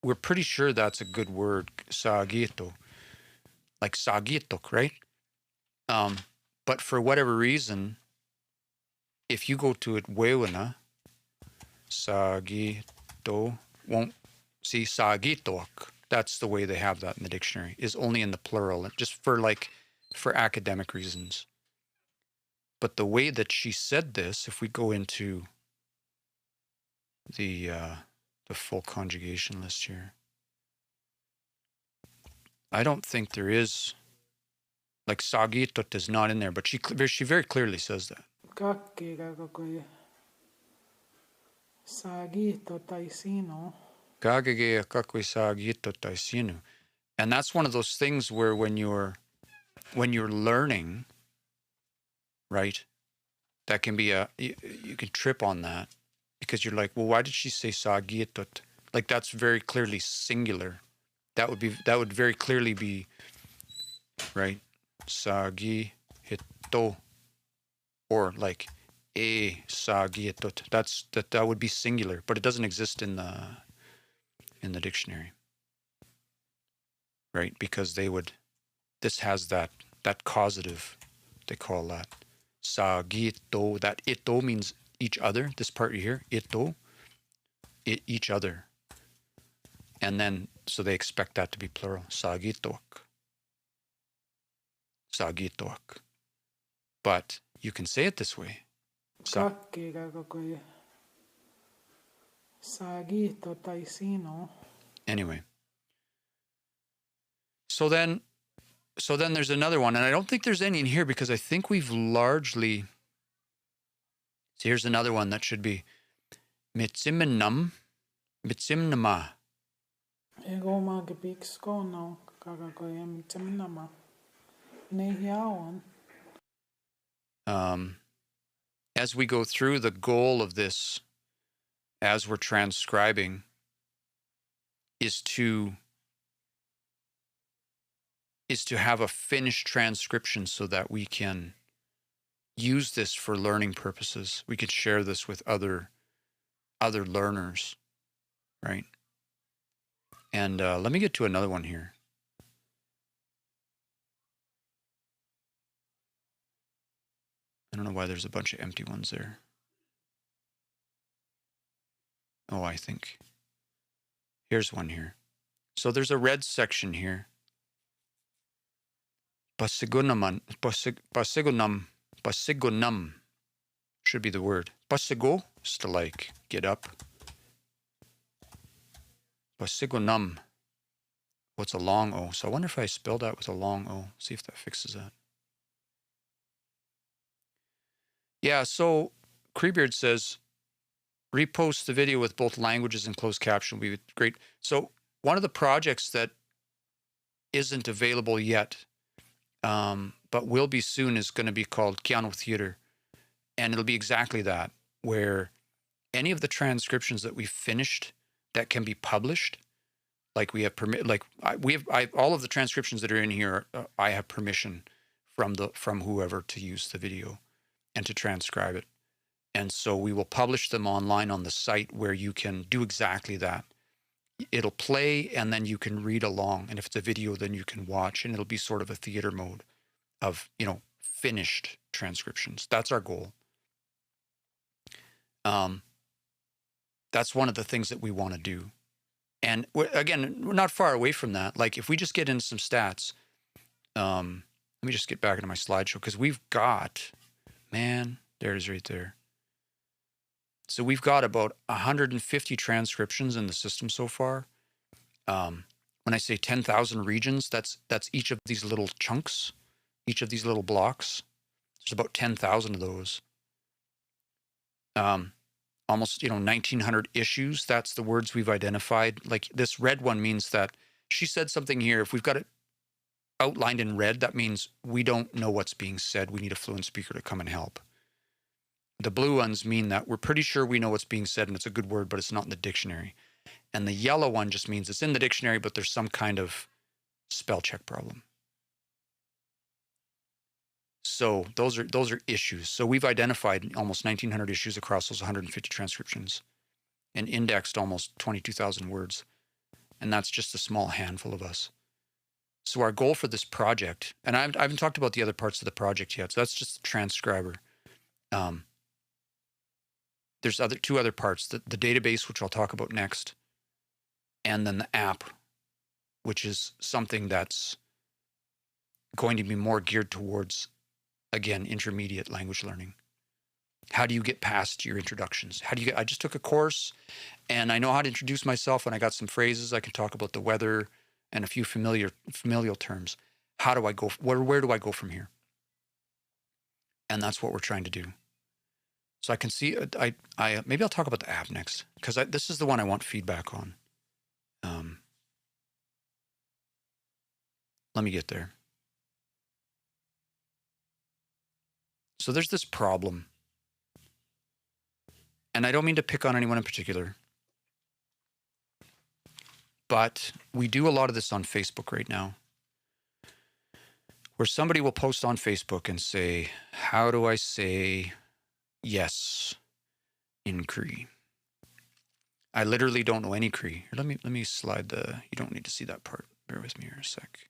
we're pretty sure that's a good word, sagito. Like sagitok, right? But for whatever reason, if you go to it, Wewana, sagito won't see sagitok. That's the way they have that in the dictionary, is only in the plural, just for academic reasons. But the way that she said this, if we go into the full conjugation list here, I don't think there is, like sagitot is not in there, but she very clearly says that. And that's one of those things where when you're learning, right, that can be you can trip on that because you're like, well, why did she say sagitot? Like that's very clearly singular. That would very clearly be, right, sagi hito, or like a sagitot. That would be singular, but it doesn't exist in the dictionary, right? Because this has that causative, they call that sagito. That ito means each other. This part here, ito, each other. And then, so they expect that to be plural. Sagitok. But you can say it this way. Anyway. So then there's another one, and I don't think there's any in here because I think we've largely. So here's another one that should be mitsimnama. As we go through, the goal of this, as we're transcribing, is to have a finished transcription so that we can use this for learning purposes. We could share this with other learners, right? And let me get to another one here. I don't know why there's a bunch of empty ones there. Oh, I think. Here's one here. So there's a red section here. Basigunam should be the word. Basigo is to like get up. Basigunam. What's a long O? So I wonder if I spell that with a long O. See if that fixes that. Yeah, so Creebeard says, repost the video with both languages and closed caption would be great. So one of the projects that isn't available yet, but will be soon, is going to be called Keanu Theater. And it'll be exactly that, where any of the transcriptions that we've finished that can be published, like we have all of the transcriptions that are in here, I have permission from whoever to use the video and to transcribe it. And so we will publish them online on the site where you can do exactly that. It'll play and then you can read along. And if it's a video, then you can watch, and it'll be sort of a theater mode of, finished transcriptions. That's our goal. That's one of the things that we want to do. And again, we're not far away from that. Like if we just get into some stats, let me just get back into my slideshow, because we've got, man, there it is right there. So we've got about 150 transcriptions in the system so far. When I say 10,000 regions, that's each of these little chunks, each of these little blocks. There's about 10,000 of those. Almost, 1,900 issues. That's the words we've identified. Like this red one means that she said something here. If we've got it outlined in red, that means we don't know what's being said. We need a fluent speaker to come and help. The blue ones mean that we're pretty sure we know what's being said and it's a good word, but it's not in the dictionary. And the yellow one just means it's in the dictionary, but there's some kind of spell check problem. So those are issues. So we've identified almost 1,900 issues across those 150 transcriptions and indexed almost 22,000 words. And that's just a small handful of us. So our goal for this project, and I haven't talked about the other parts of the project yet, so that's just the transcriber. There's two other parts, the database, which I'll talk about next, and then the app, which is something that's going to be more geared towards, again, intermediate language learning. How do you get past your introductions? I just took a course and I know how to introduce myself, and I got some phrases. I can talk about the weather and a few familial terms. How do I go? Where do I go from here? And that's what we're trying to do. So I can see, maybe I'll talk about the app next, because this is the one I want feedback on. Let me get there. So there's this problem, and I don't mean to pick on anyone in particular, but we do a lot of this on Facebook right now, where somebody will post on Facebook and say, how do I say yes in Cree? I literally don't know any Cree. Let me slide you don't need to see that part. Bear with me here a sec.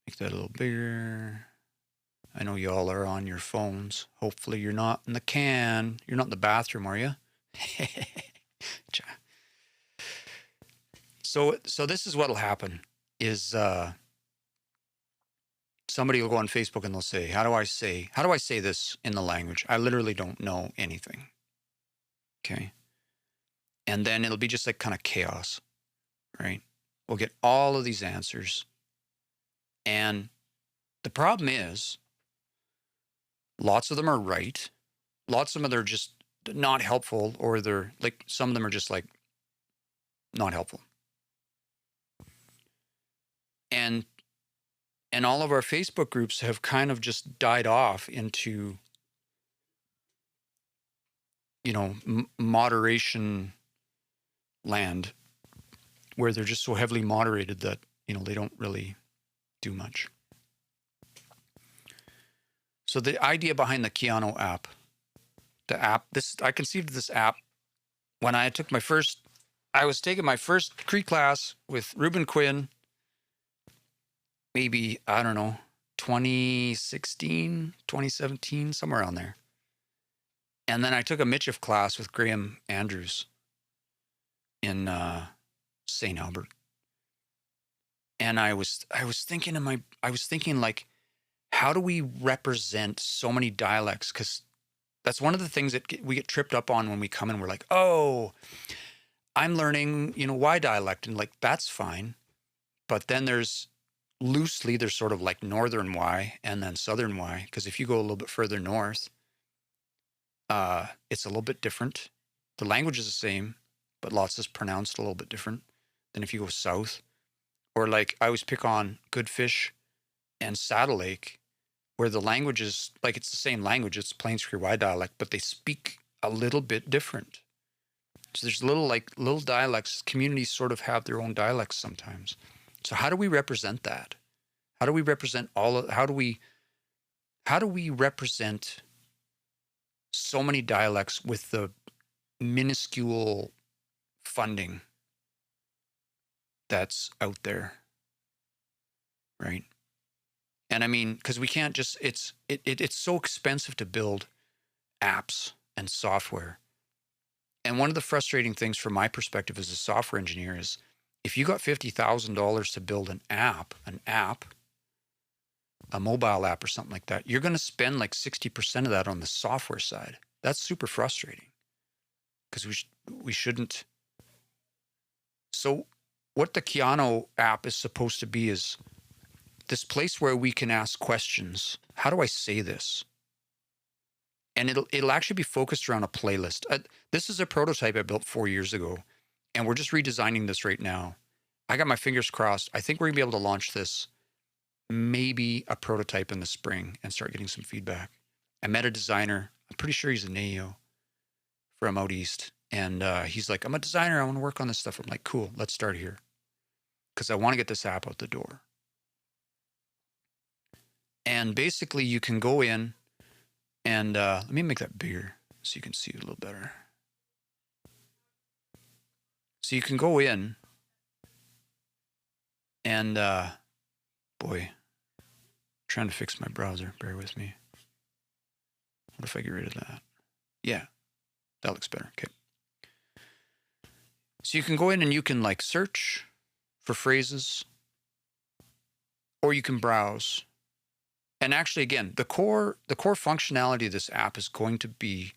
Make that a little bigger. I know y'all are on your phones. Hopefully you're not in the can. You're not in the bathroom, are you? So this is what'll happen is somebody will go on Facebook and they'll say, how do I say this in the language? I literally don't know anything. Okay. And then it'll be just like kind of chaos, right? We'll get all of these answers. And the problem is, lots of them are right. Lots of them are just not helpful, or they're like, some of them are just like not helpful. And all of our Facebook groups have kind of just died off into, moderation land, where they're just so heavily moderated that, they don't really do much. So the idea behind the Keanu app, I conceived this app when I was taking my first Cree class with Ruben Quinn, maybe, I don't know, 2016, 2017, somewhere around there. And then I took a Michif class with Graham Andrews in St. Albert. And I was thinking like, how do we represent so many dialects? Because that's one of the things that we get tripped up on when we come in. We're like, oh, I'm learning, Y dialect, and like that's fine. But then there's sort of like Northern Y and then Southern Y. Because if you go a little bit further north, it's a little bit different. The language is the same, but lots is pronounced a little bit different than if you go south. Or like I always pick on Goodfish and Saddle Lake, where the language is like it's the same language. It's Plains Cree Y dialect, but they speak a little bit different. So there's little dialects. Communities sort of have their own dialects sometimes. So how do we represent that? How do we represent how do we represent so many dialects with the minuscule funding that's out there, right? And I mean, because we can't just it's so expensive to build apps and software. And one of the frustrating things from my perspective as a software engineer is if you got $50,000 to build an app, a mobile app or something like that, you're going to spend like 60% of that on the software side. That's super frustrating because we shouldn't. So what the Keanu app is supposed to be is this place where we can ask questions. How do I say this? And it'll actually be focused around a playlist. This is a prototype I built 4 years ago, and we're just redesigning this right now. I got my fingers crossed. I think we're gonna be able to launch this, maybe a prototype in the spring, and start getting some feedback. I met a designer. I'm pretty sure he's a NAO from out east, and he's like, "I'm a designer. I want to work on this stuff." I'm like, "Cool, let's start here," because I want to get this app out the door. And basically, you can go in. And let me make that bigger so you can see it a little better. So you can go in and, boy, I'm trying to fix my browser. Bear with me. What if I get rid of that? Yeah, that looks better. Okay. So you can go in and you can like search for phrases, or you can browse. And actually, again, the core functionality of this app is going to be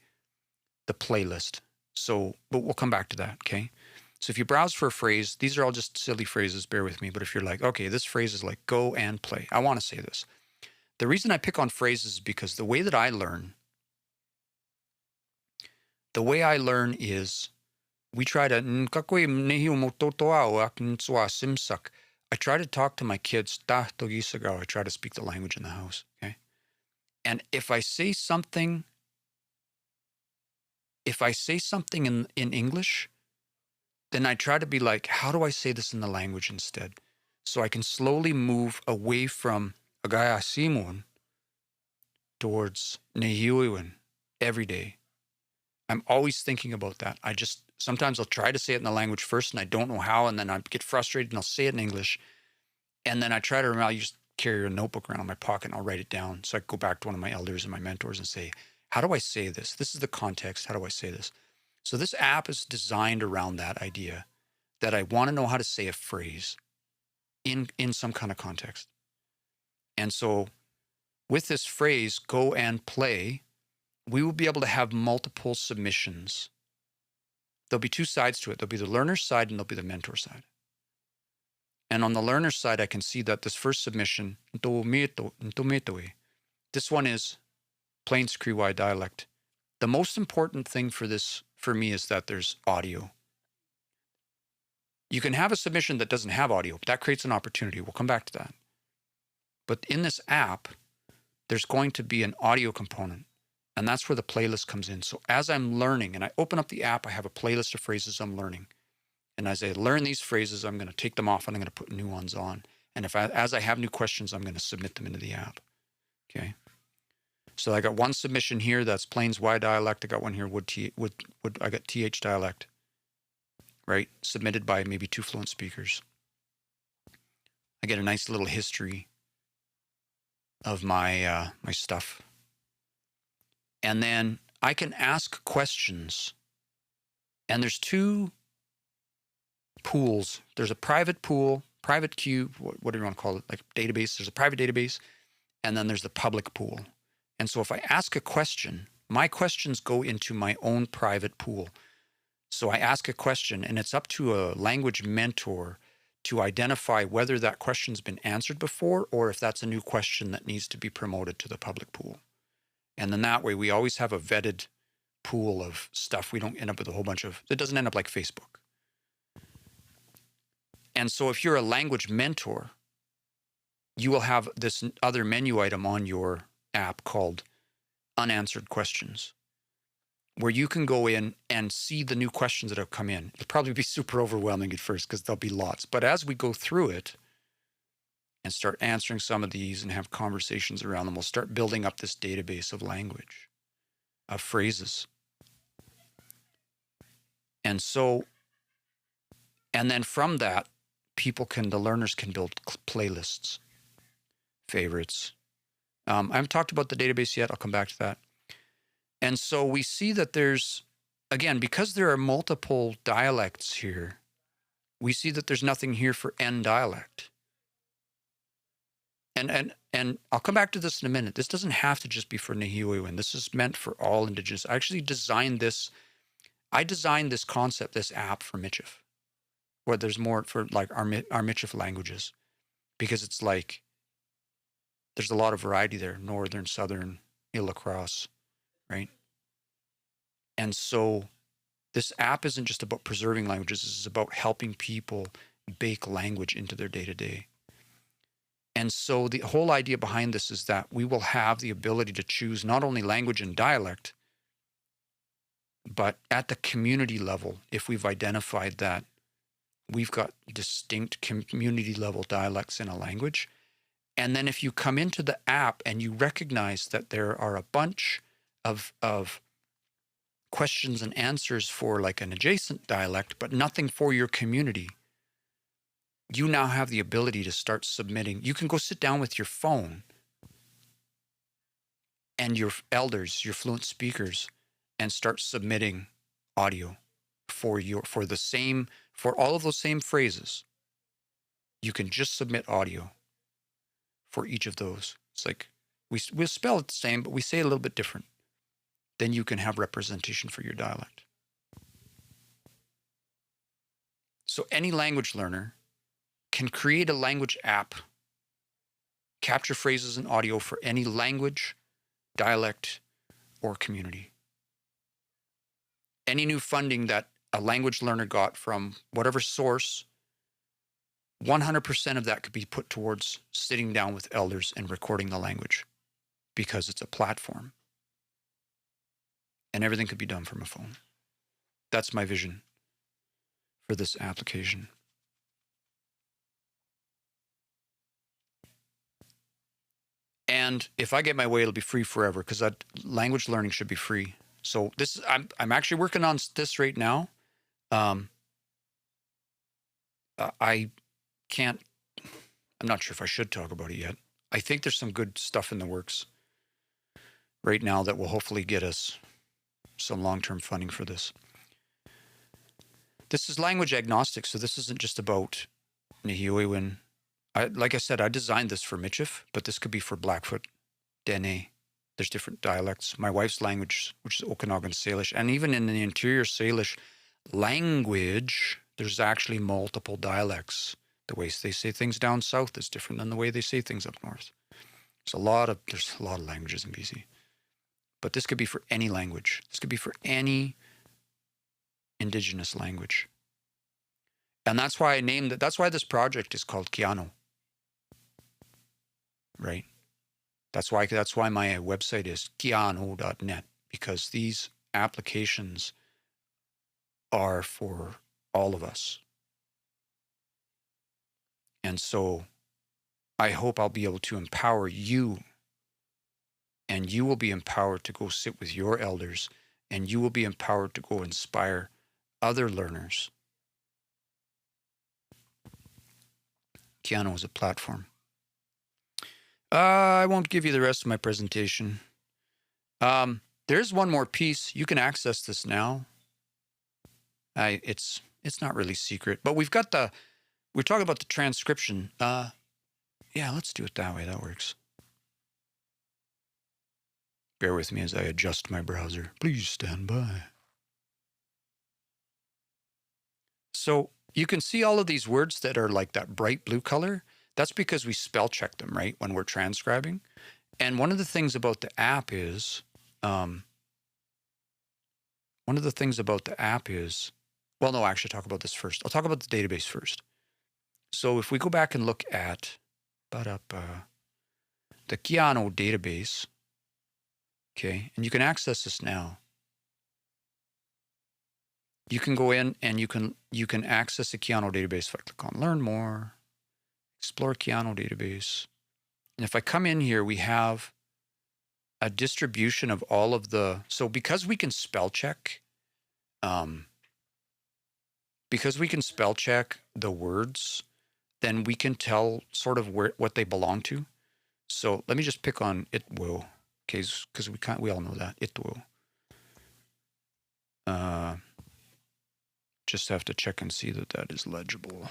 the playlist. So, but we'll come back to that, okay? So if you browse for a phrase, these are all just silly phrases, bear with me. But if you're like, okay, this phrase is like go and play. I want to say this. The reason I pick on phrases is because the way I learn is we try to, I try to talk to my kids. I try to speak the language in the house, okay? And if I say something in English, then I try to be like, how do I say this in the language instead? So I can slowly move away from Agaya Simon towards Nehiuiwan every day. I'm always thinking about that. Sometimes I'll try to say it in the language first and I don't know how, and then I get frustrated and I'll say it in English. And then I try to remember, I just carry a notebook around in my pocket and I'll write it down. So I go back to one of my elders and my mentors and say, how do I say this? This is the context. How do I say this? So this app is designed around that idea that I want to know how to say a phrase in some kind of context. And so with this phrase, go and play, we will be able to have multiple submissions. There'll be two sides to it. There'll be the learner side and there'll be the mentor side. And on the learner side, I can see that this first submission, this one is Plains Cree Y dialect. The most important thing for me is that there's audio. You can have a submission that doesn't have audio, but that creates an opportunity. We'll come back to that. But in this app, there's going to be an audio component, and that's where the playlist comes in. So as I'm learning, and I open up the app, I have a playlist of phrases I'm learning. And as I learn these phrases, I'm going to take them off and I'm going to put new ones on. And as I have new questions, I'm going to submit them into the app. Okay. So I got one submission here that's Plains Y dialect. I got one here I got TH dialect, right? Submitted by maybe 2 fluent speakers. I get a nice little history of my stuff. And then I can ask questions, and there's two pools. There's a private pool, private queue, whatever you want to call it, like database. There's a private database, and then there's the public pool. And so if I ask a question, my questions go into my own private pool. So I ask a question, and it's up to a language mentor to identify whether that question's been answered before or if that's a new question that needs to be promoted to the public pool. And then that way we always have a vetted pool of stuff. We don't end up with a whole bunch of, it doesn't end up like Facebook. And so if you're a language mentor, you will have this other menu item on your app called unanswered questions, where you can go in and see the new questions that have come in. It'll probably be super overwhelming at first because there'll be lots. But as we go through it and start answering some of these and have conversations around them, we'll start building up this database of language, of phrases. And so, and then from that, the learners can build playlists, favorites. I haven't talked about the database yet. I'll come back to that. And so we see that there's, again, because there are multiple dialects here, we see that there's nothing here for N dialect. And I'll come back to this in a minute. This doesn't have to just be for Nahiwewin. This is meant for all Indigenous. I actually designed this. I designed this concept, this app for Michif, where there's more for like our Michif languages, because it's like there's a lot of variety there, northern, southern, Lacrosse, right? And so this app isn't just about preserving languages. This is about helping people bake language into their day-to-day. And so the whole idea behind this is that we will have the ability to choose not only language and dialect, but at the community level, if we've identified that we've got distinct community level dialects in a language. And then if you come into the app and you recognize that there are a bunch of questions and answers for like an adjacent dialect, but nothing for your community, you now have the ability to start submitting. You can go sit down with your phone and your elders, your fluent speakers, and start submitting audio for all of those same phrases. You can just submit audio for each of those. It's like we'll spell it the same, but we say it a little bit different. Then you can have representation for your dialect. So any language learner can create a language app, capture phrases and audio for any language, dialect, or community. Any new funding that a language learner got from whatever source, 100% of that could be put towards sitting down with elders and recording the language, because it's a platform. And everything could be done from a phone. That's my vision for this application. And if I get my way, it'll be free forever, because that language learning should be free. So this, I'm actually working on this right now. I can't, I'm not sure if I should talk about it yet. I think there's some good stuff in the works right now that will hopefully get us some long-term funding for this. This is language agnostic, so this isn't just about Nahiwewin. Like I said, I designed this for Michif, but this could be for Blackfoot, Dene. There's different dialects. My wife's language, which is Okanagan Salish, and even in the interior Salish language, there's actually multiple dialects. The way they say things down south is different than the way they say things up north. There's a lot of languages in BC. But this could be for any language. This could be for any Indigenous language. And that's why I named it, that's why this project is called Kiano. Right? That's why my website is kiano.net, because these applications are for all of us. And so I hope I'll be able to empower you, and you will be empowered to go sit with your elders, and you will be empowered to go inspire other learners. Kiano is a platform. I won't give you the rest of my presentation. There's one more piece. You can access this now. It's not really secret, but we're talking about the transcription. Yeah, let's do it that way. That works. Bear with me as I adjust my browser. Please stand by. So you can see all of these words that are like that bright blue color. That's because we spell check them, right, when we're transcribing. And one of the things about the app is, well, no, actually, talk about this first. I'll talk about the database first. So if we go back and look at the Keanu database, okay, and you can access this now. You can go in and you can access the Keanu database. If I click on Learn More, Explore Keanu database, and if I come in here, we have a distribution of all of the. So because we can spell check, the words, then we can tell sort of what they belong to. So let me just pick on it will, because we all know that it will. Just have to check and see that is legible.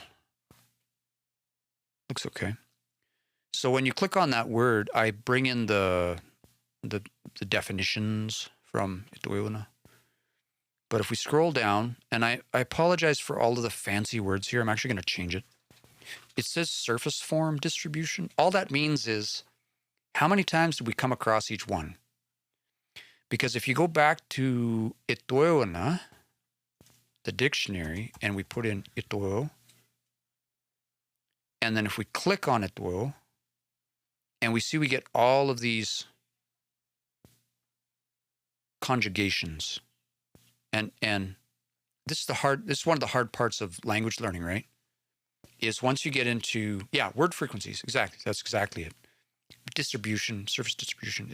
Looks okay. So when you click on that word, I bring in the definitions from Itueuna. But if we scroll down, and I apologize for all of the fancy words here. I'm actually going to change it. It says surface form distribution. All that means is how many times did we come across each one? Because if you go back to Itueuna, the dictionary, and we put in Itueo, and then if we click on Itueo, and we see we get all of these conjugations. And this is one of the hard parts of language learning, right? Is once you get into, word frequencies. Exactly. That's exactly it. Distribution, surface distribution.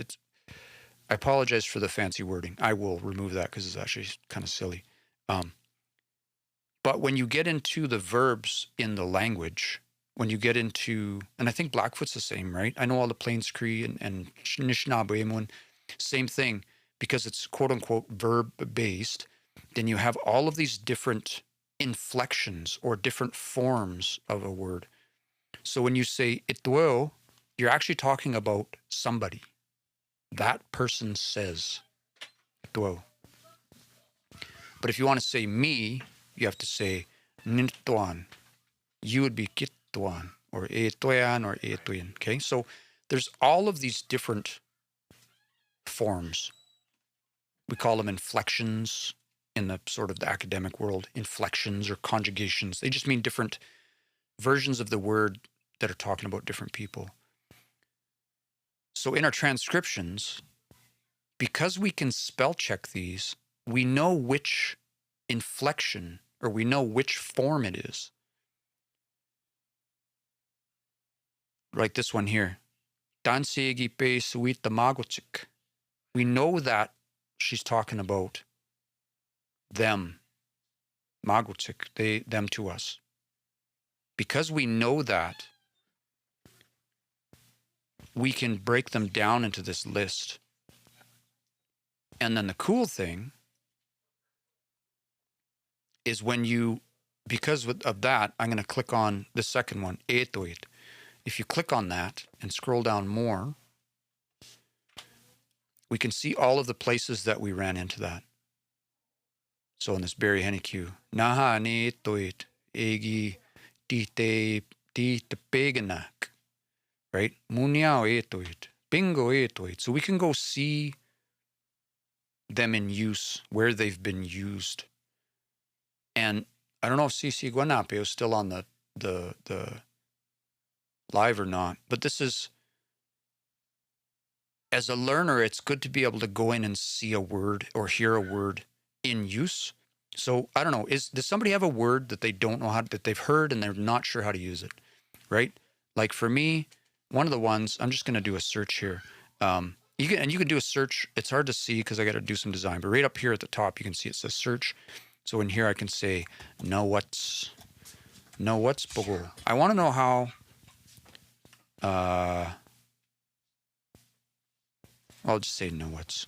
I apologize for the fancy wording. I will remove that because it's actually kind of silly. But when you get into the verbs in the language, when you get into, and I think Blackfoot's the same, right? I know all the Plains Cree and Anishinaabe, same thing, because it's quote unquote verb based. Then you have all of these different inflections or different forms of a word. So when you say itueo, you're actually talking about somebody. That person says itueo. But if you want to say me, you have to say nintuan. You would be kituan or etuyan or etuyan. Okay, so there's all of these different forms. We call them inflections in the sort of the academic world, inflections or conjugations. They just mean different versions of the word that are talking about different people. So in our transcriptions, because we can spell check these, we know which inflection or we know which form it is. Like this one here. Dansegi pe suita magochik. We know that she's talking about them. Magochik, them to us. Because we know that, we can break them down into this list. And then the cool thing is when because of that, I'm going to click on the second one, etoit. If you click on that and scroll down more, we can see all of the places that we ran into that. So in this Barry Henneque, naha ne etoit, egi tite peganak, right? Muniao etoit, bingo etoit. So we can go see them in use, where they've been used. And I don't know if CC Guanape is still on the live or not, but this is, as a learner, it's good to be able to go in and see a word or hear a word in use. So I don't know, does somebody have a word that they don't know that they've heard and they're not sure how to use it, right? Like for me, one of the ones, I'm just going to do a search here. You can do a search. It's hard to see because I got to do some design, but right up here at the top, you can see it says search. So in here, I can say, know what's bogo. I want to know how, I'll just say know what's.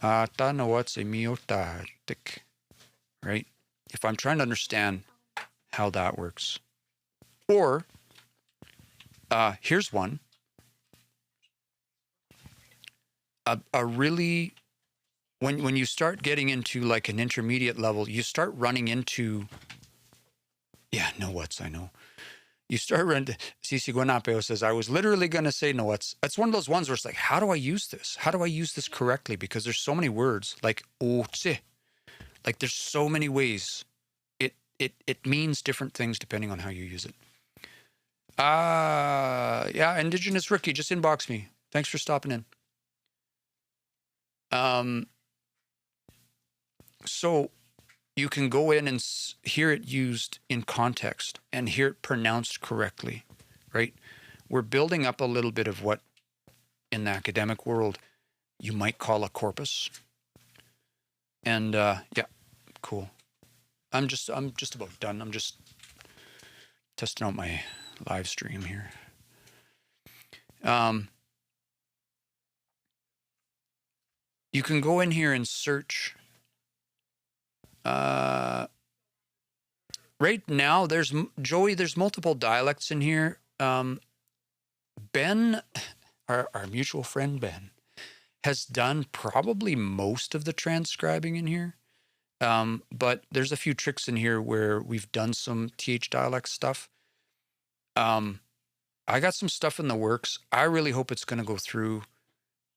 Ata no what's a miotatic, right? If I'm trying to understand how that works. Or here's one. A really when you start getting into like an intermediate level, you start running into no what's I know. You start running. Cici Guanapeo says, I was literally going to say no what's. That's one of those ones where it's like, how do I use this? How do I use this correctly? Because there's so many words like otse. Like there's so many ways. It means different things depending on how you use it. Yeah, Indigenous Rookie just inbox me. Thanks for stopping in. So you can go in and hear it used in context and hear it pronounced correctly, right? We're building up a little bit of what in the academic world you might call a corpus. And yeah, cool. I'm just about done. I'm just testing out my live stream here. You can go in here and search. Right now, there's Joey. There's multiple dialects in here. Ben, our mutual friend Ben, has done probably most of the transcribing in here. But there's a few tricks in here where we've done some TH dialect stuff. I got some stuff in the works. I really hope it's going to go through.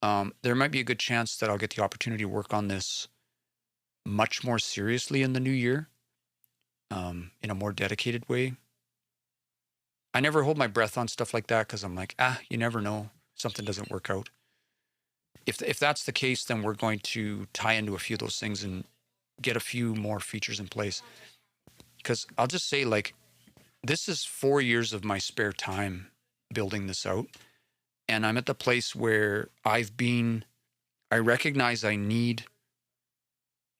There might be a good chance that I'll get the opportunity to work on this much more seriously in the new year, in a more dedicated way. I never hold my breath on stuff like that because I'm like, you never know. Something doesn't work out. If that's the case, then we're going to tie into a few of those things and get a few more features in place. Because I'll just say, like, this is 4 years of my spare time building this out. And I'm at the place where I recognize I need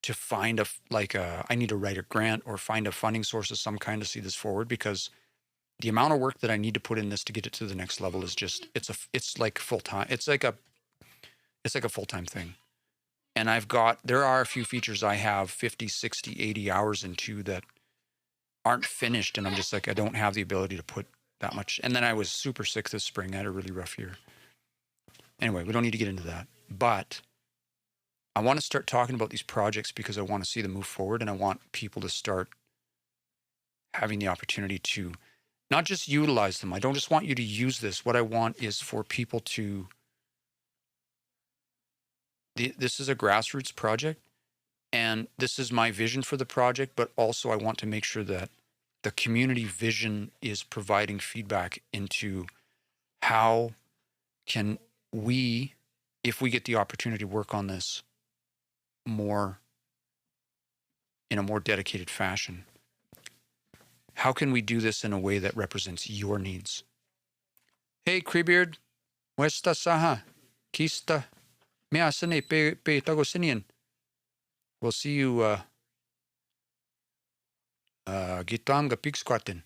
to find I need to write a grant or find a funding source of some kind to see this forward, because the amount of work that I need to put in this to get it to the next level is just, it's like full time. It's like a full-time thing. And there are a few features I have 50, 60, 80 hours into that aren't finished. And I'm just like, I don't have the ability to put that much. And then I was super sick this spring. I had a really rough year. Anyway, we don't need to get into that. But I want to start talking about these projects because I want to see them move forward. And I want people to start having the opportunity to not just utilize them. I don't just want you to use this. What I want is for people to, this is a grassroots project, and this is my vision for the project, but also I want to make sure that the community vision is providing feedback into how can we, if we get the opportunity to work on this more in a more dedicated fashion, how can we do this in a way that represents your needs? Hey, Creebeard, Westa Saha, Kista, Measane Pe Tagosinian. We'll see you Gitamga Pig Squatin.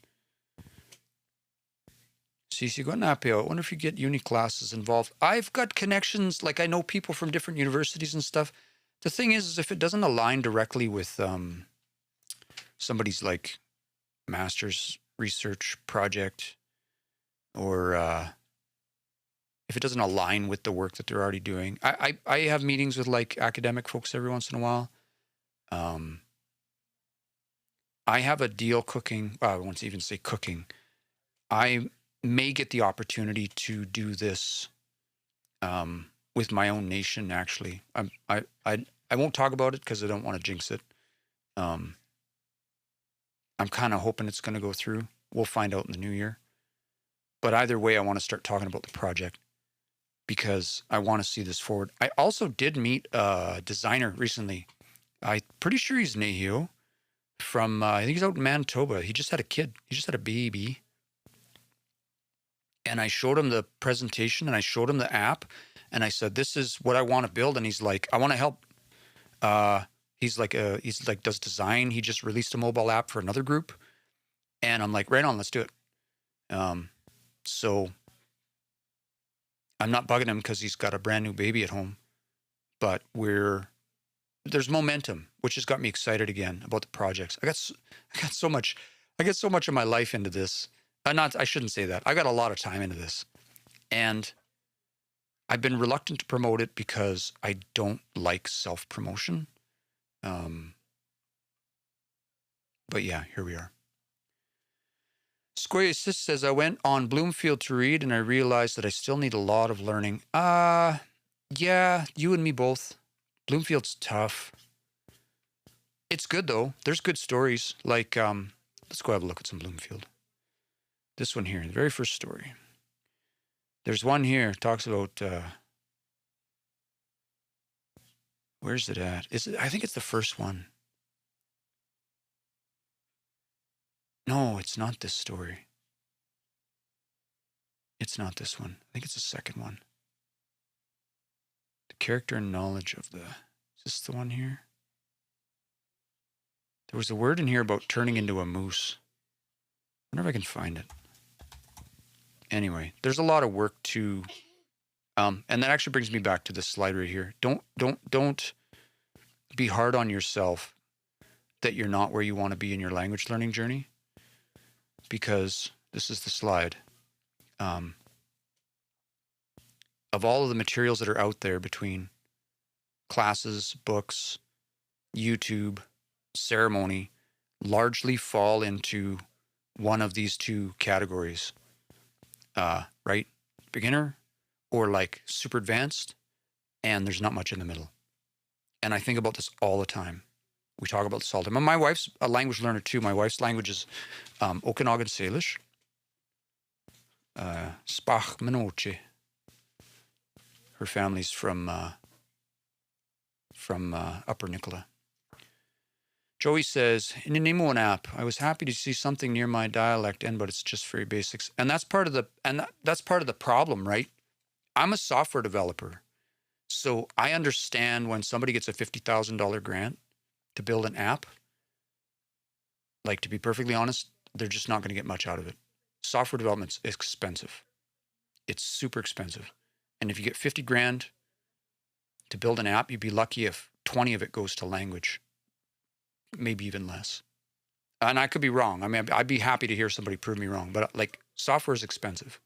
Cici Guanapio. I wonder if you get uni classes involved. I've got connections, like I know people from different universities and stuff. The thing is if it doesn't align directly with somebody's like master's research project, or if it doesn't align with the work that they're already doing. I have meetings with like academic folks every once in a while. I have a deal cooking. I won't even say cooking. I may get the opportunity to do this with my own nation. Actually, I won't talk about it because I don't want to jinx it. I'm kind of hoping it's going to go through. We'll find out in the new year. But either way, I want to start talking about the project because I want to see this forward. I also did meet a designer recently. I'm pretty sure he's Nehio from, I think he's out in Manitoba. He just had a kid. He just had a baby. And I showed him the presentation and I showed him the app. And I said, this is what I want to build. And he's like, I want to help. He's like does design. He just released a mobile app for another group. And I'm like, right on, let's do it. So I'm not bugging him because he's got a brand new baby at home, but we're there's momentum, which has got me excited again about the projects. I got so much, I get so much of my life into this. I shouldn't say that. I got a lot of time into this, and I've been reluctant to promote it because I don't like self-promotion. But yeah, here we are. Square Assist says, I went on Bloomfield to read and I realized that I still need a lot of learning. Yeah, you and me both. Bloomfield's tough. It's good though. There's good stories. Like, let's go have a look at some Bloomfield. This one here, the very first story. There's one here, talks about, where's it at? I think it's the first one. No, it's not this story. It's not this one. I think it's the second one. The character and knowledge of the... Is this the one here? There was a word in here about turning into a moose. I wonder if I can find it. Anyway, there's a lot of work to... and that actually brings me back to this slide right here. Don't be hard on yourself that you're not where you want to be in your language learning journey. Because this is the slide. Of all of the materials that are out there between classes, books, YouTube, ceremony, largely fall into one of these two categories, right? Beginner or like super advanced, and there's not much in the middle. And I think about this all the time. We talk about this all the time. And my wife's a language learner too. My wife's language is Okanagan Salish. Spach Minoche. Her family's from Upper Nicola. Joey says, in the Nemo app, I was happy to see something near my dialect end, but it's just very basics. And that's part of the problem, right? I'm a software developer. So I understand when somebody gets a $50,000 grant to build an app, like, to be perfectly honest, they're just not going to get much out of it. Software development's expensive. It's super expensive. And if you get 50 grand to build an app, you'd be lucky if 20 of it goes to language, maybe even less. And I could be wrong. I mean, I'd be happy to hear somebody prove me wrong, but like, software is expensive.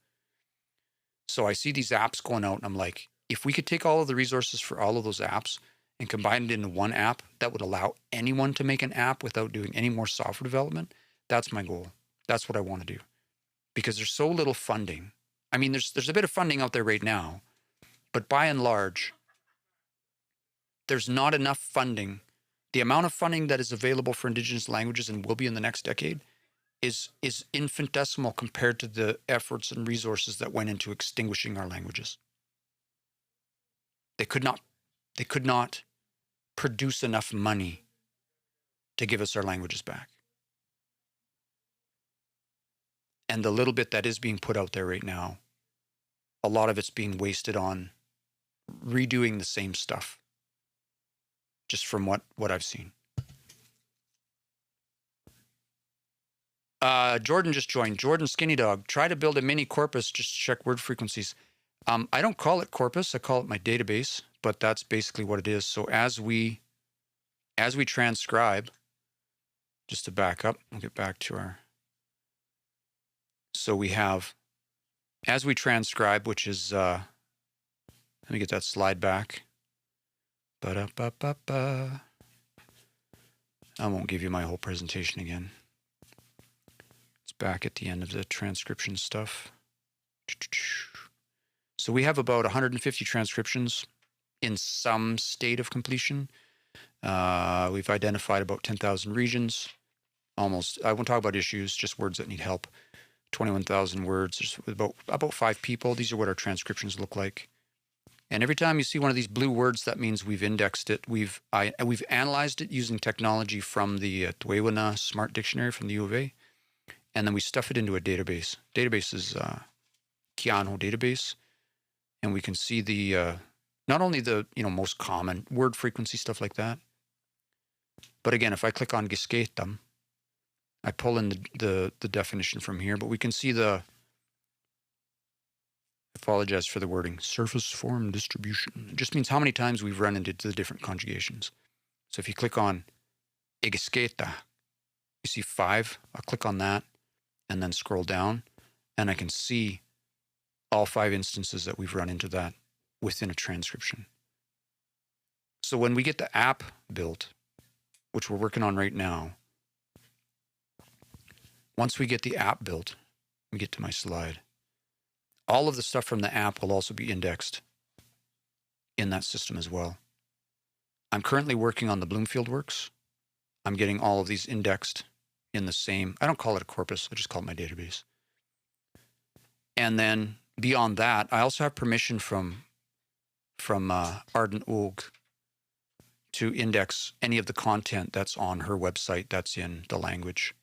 So I see these apps going out and I'm like, if we could take all of the resources for all of those apps and combine it into one app that would allow anyone to make an app without doing any more software development, that's my goal. That's what I want to do. Because there's so little funding. I mean, there's a bit of funding out there right now, but by and large, there's not enough funding. The amount of funding that is available for Indigenous languages and will be in the next decade is infinitesimal compared to the efforts and resources that went into extinguishing our languages. They could not produce enough money to give us our languages back. And the little bit that is being put out there right now, a lot of it's being wasted on redoing the same stuff, just from what I've seen. Jordan just joined. Jordan Skinny Dog. Try to build a mini corpus just to check word frequencies. I don't call it corpus. I call it my database, but that's basically what it is. So as we transcribe, just to back up, we'll get back to our... So we have, as we transcribe, which is, let me get that slide back. Ba-da-ba-ba-ba. I won't give you my whole presentation again. It's back at the end of the transcription stuff. So we have about 150 transcriptions in some state of completion. We've identified about 10,000 regions. Almost, I won't talk about issues, just words that need help. 21,000 words. There's about 5 people. These are what our transcriptions look like. And every time you see one of these blue words, that means we've indexed it. We've analyzed it using technology from the Tuewana Smart Dictionary from the U of A. And then we stuff it into a database. Database is Keanu database. And we can see the, not only the, most common word frequency, stuff like that. But again, if I click on Gisketam, I pull in the definition from here, but we can see I apologize for the wording, surface form distribution. It just means how many times we've run into the different conjugations. So if you click on Egisketa, you see 5. I'll click on that and then scroll down, and I can see all 5 instances that we've run into that within a transcription. So when we get the app built, which we're working on right now, once we get the app built, we get to my slide, all of the stuff from the app will also be indexed in that system as well. I'm currently working on the Bloomfield Works. I'm getting all of these indexed in the same, I don't call it a corpus, I just call it my database. And then beyond that, I also have permission from Arden Og to index any of the content that's on her website that's in the language.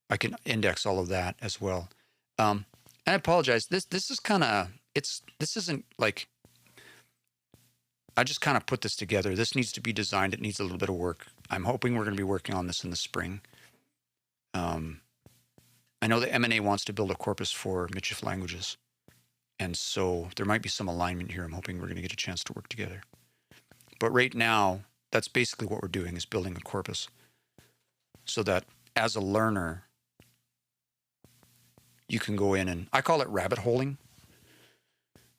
I can index all of that as well. And I apologize. This is kind of, this isn't like, I just kind of put this together. This needs to be designed. It needs a little bit of work. I'm hoping we're going to be working on this in the spring. I know the M&A wants to build a corpus for Michif languages. And so there might be some alignment here. I'm hoping we're going to get a chance to work together. But right now, that's basically what we're doing, is building a corpus so that as a learner, you can go in and, I call it rabbit holing,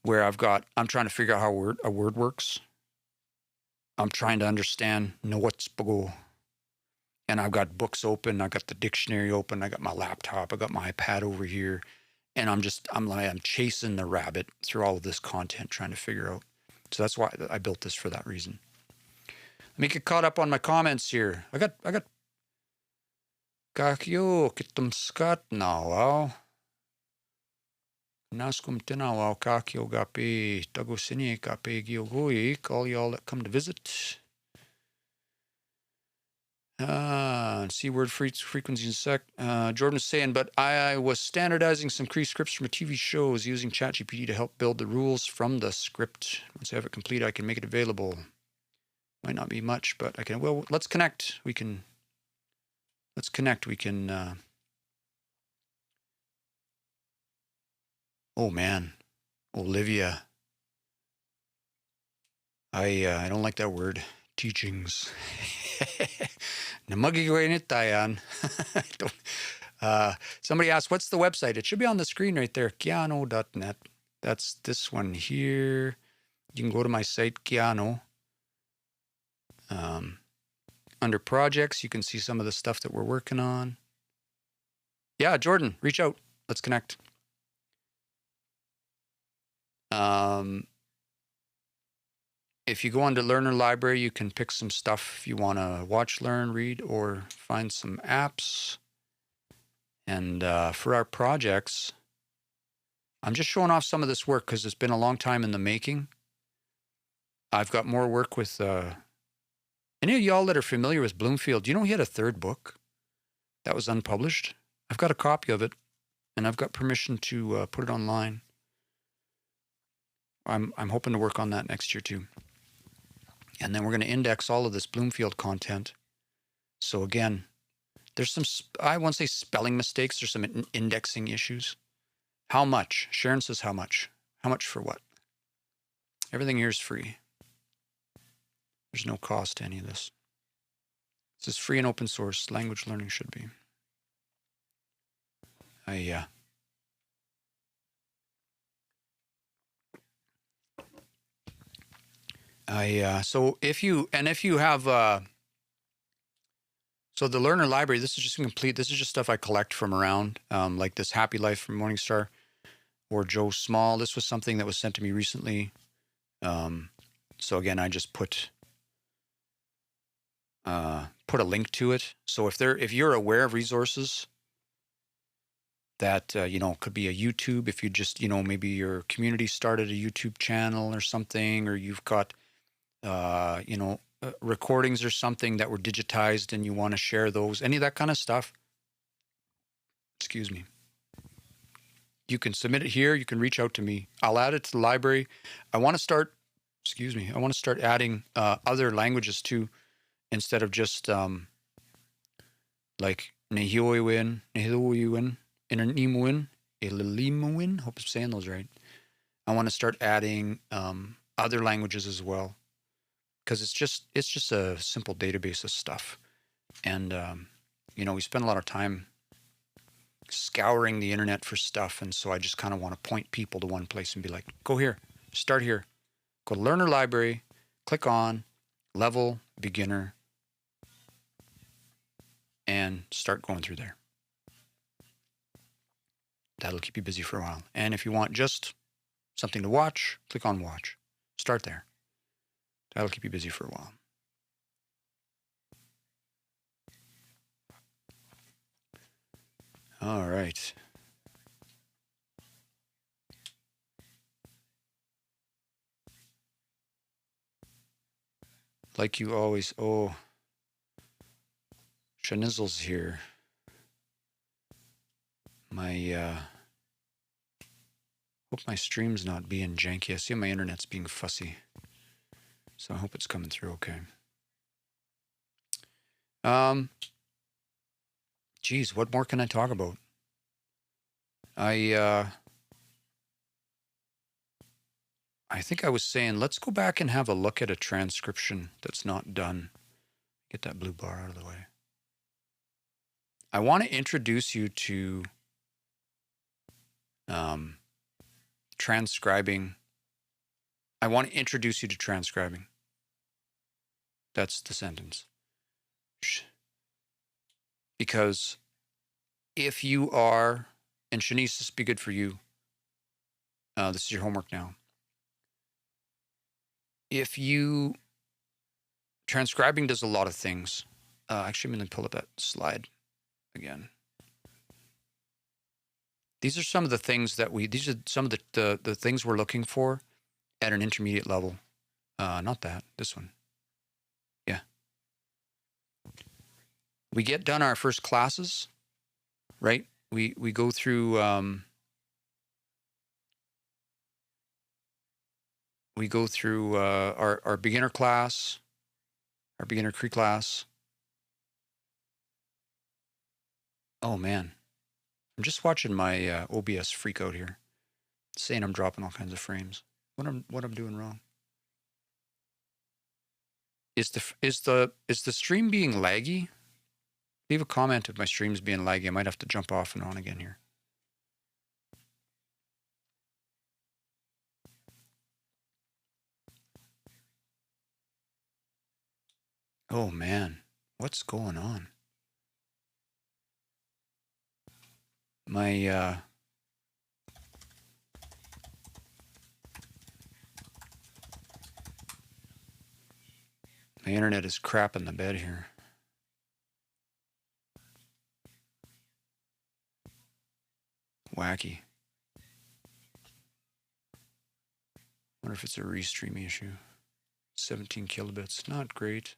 where I'm trying to figure out how a word works. I'm trying to understand, know what's go. And I've got books open, I've got the dictionary open, I got my laptop, I got my iPad over here. And I'm chasing the rabbit through all of this content, trying to figure out. So that's why I built this, for that reason. Let me get caught up on my comments here. I got Kakyo kitum skat now. Naskum tinawao kakyo gapi tagosini gapi gyogoik, all y'all that come to visit. See word frequency in sec. Jordan is saying, but I was standardizing some Cree scripts from TV shows using ChatGPT to help build the rules from the script. Once I have it complete, I can make it available. Might not be much, but I can. Well, let's connect. Let's connect. We can. Oh man, Olivia. I don't like that word. Teachings. Somebody asked, what's the website? It should be on the screen right there, kiano.net. That's this one here. You can go to my site, Kiano. Under projects, you can see some of the stuff that we're working on. Yeah, Jordan, reach out. Let's connect. If you go onto Learner Library, you can pick some stuff if you want to watch, learn, read, or find some apps. And for our projects, I'm just showing off some of this work because it's been a long time in the making. I've got more work with any of y'all that are familiar with Bloomfield. Do you know he had a 3rd book that was unpublished? I've got a copy of it, and I've got permission to put it online. I'm hoping to work on that next year too. And then we're going to index all of this Bloomfield content. So again, there's some, I won't say spelling mistakes. There's some indexing issues. How much? Sharon says how much? How much for what? Everything here is free. There's no cost to any of this. This is free and open source. Language learning should be. So if you have, so the Learner Library, this is just complete. This is just stuff I collect from around, like this Happy Life from Morningstar or Joe Small. This was something that was sent to me recently. So again, I just put a link to it. So if you're aware of resources that, could be a YouTube, if you just, maybe your community started a YouTube channel or something, or you've got, recordings or something that were digitized and you want to share those, any of that kind of stuff, excuse me, you can submit it here. You can reach out to me. I'll add it to the library. I want to start adding other languages too, instead of just like Nehioiwin, Inanimuin, Ililimuin. Hope I'm saying those right. I want to start adding other languages as well. because it's just a simple database of stuff. And we spend a lot of time scouring the internet for stuff, and so I just kind of want to point people to one place and be like, go here, start here, go to Learner Library, click on Level Beginner, and start going through there. That'll keep you busy for a while. And if you want just something to watch, click on Watch. Start there. That'll keep you busy for a while. All right. Like you always, Shanizzle's here. Hope my stream's not being janky. I see my internet's being fussy, so I hope it's coming through okay. Geez, what more can I talk about? I think I was saying, let's go back and have a look at a transcription that's not done. Get that blue bar out of the way. I want to introduce you to transcribing. I want to introduce you to transcribing. That's the sentence. Because if you are, and Shanice, this would be good for you. This is your homework now. If you, transcribing does a lot of things. Actually, I'm going to pull up that slide again. These are some of the things that these are some of the things we're looking for at an intermediate level. Not that, this one. Yeah. We get done our first classes, right? We go through, our beginner class, our beginner Cree class. Oh man, I'm just watching my OBS freak out here, saying I'm dropping all kinds of frames. What I'm doing wrong? Is the stream being laggy? Leave a comment if my stream's being laggy. I might have to jump off and on again here. Oh man, what's going on? My my internet is crap in the bed here. Wacky. Wonder if it's a restream issue. 17 kilobits, not great.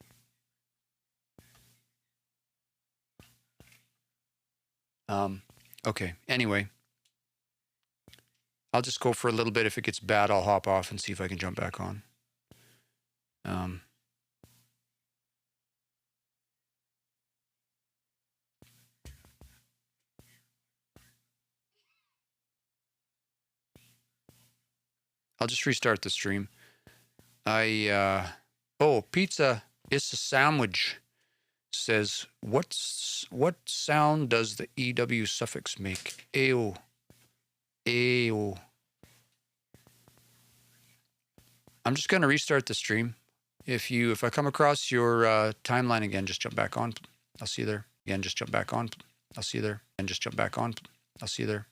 Okay, anyway. I'll just go for a little bit. If it gets bad, I'll hop off and see if I can jump back on. I'll just restart the stream. Pizza is a sandwich. Says, what sound does the EW suffix make? Ayo. Ayo. I'm just going to restart the stream. If I come across your timeline again, just jump back on. I'll see you there. Again, just jump back on. I'll see you there. And just jump back on. I'll see you there.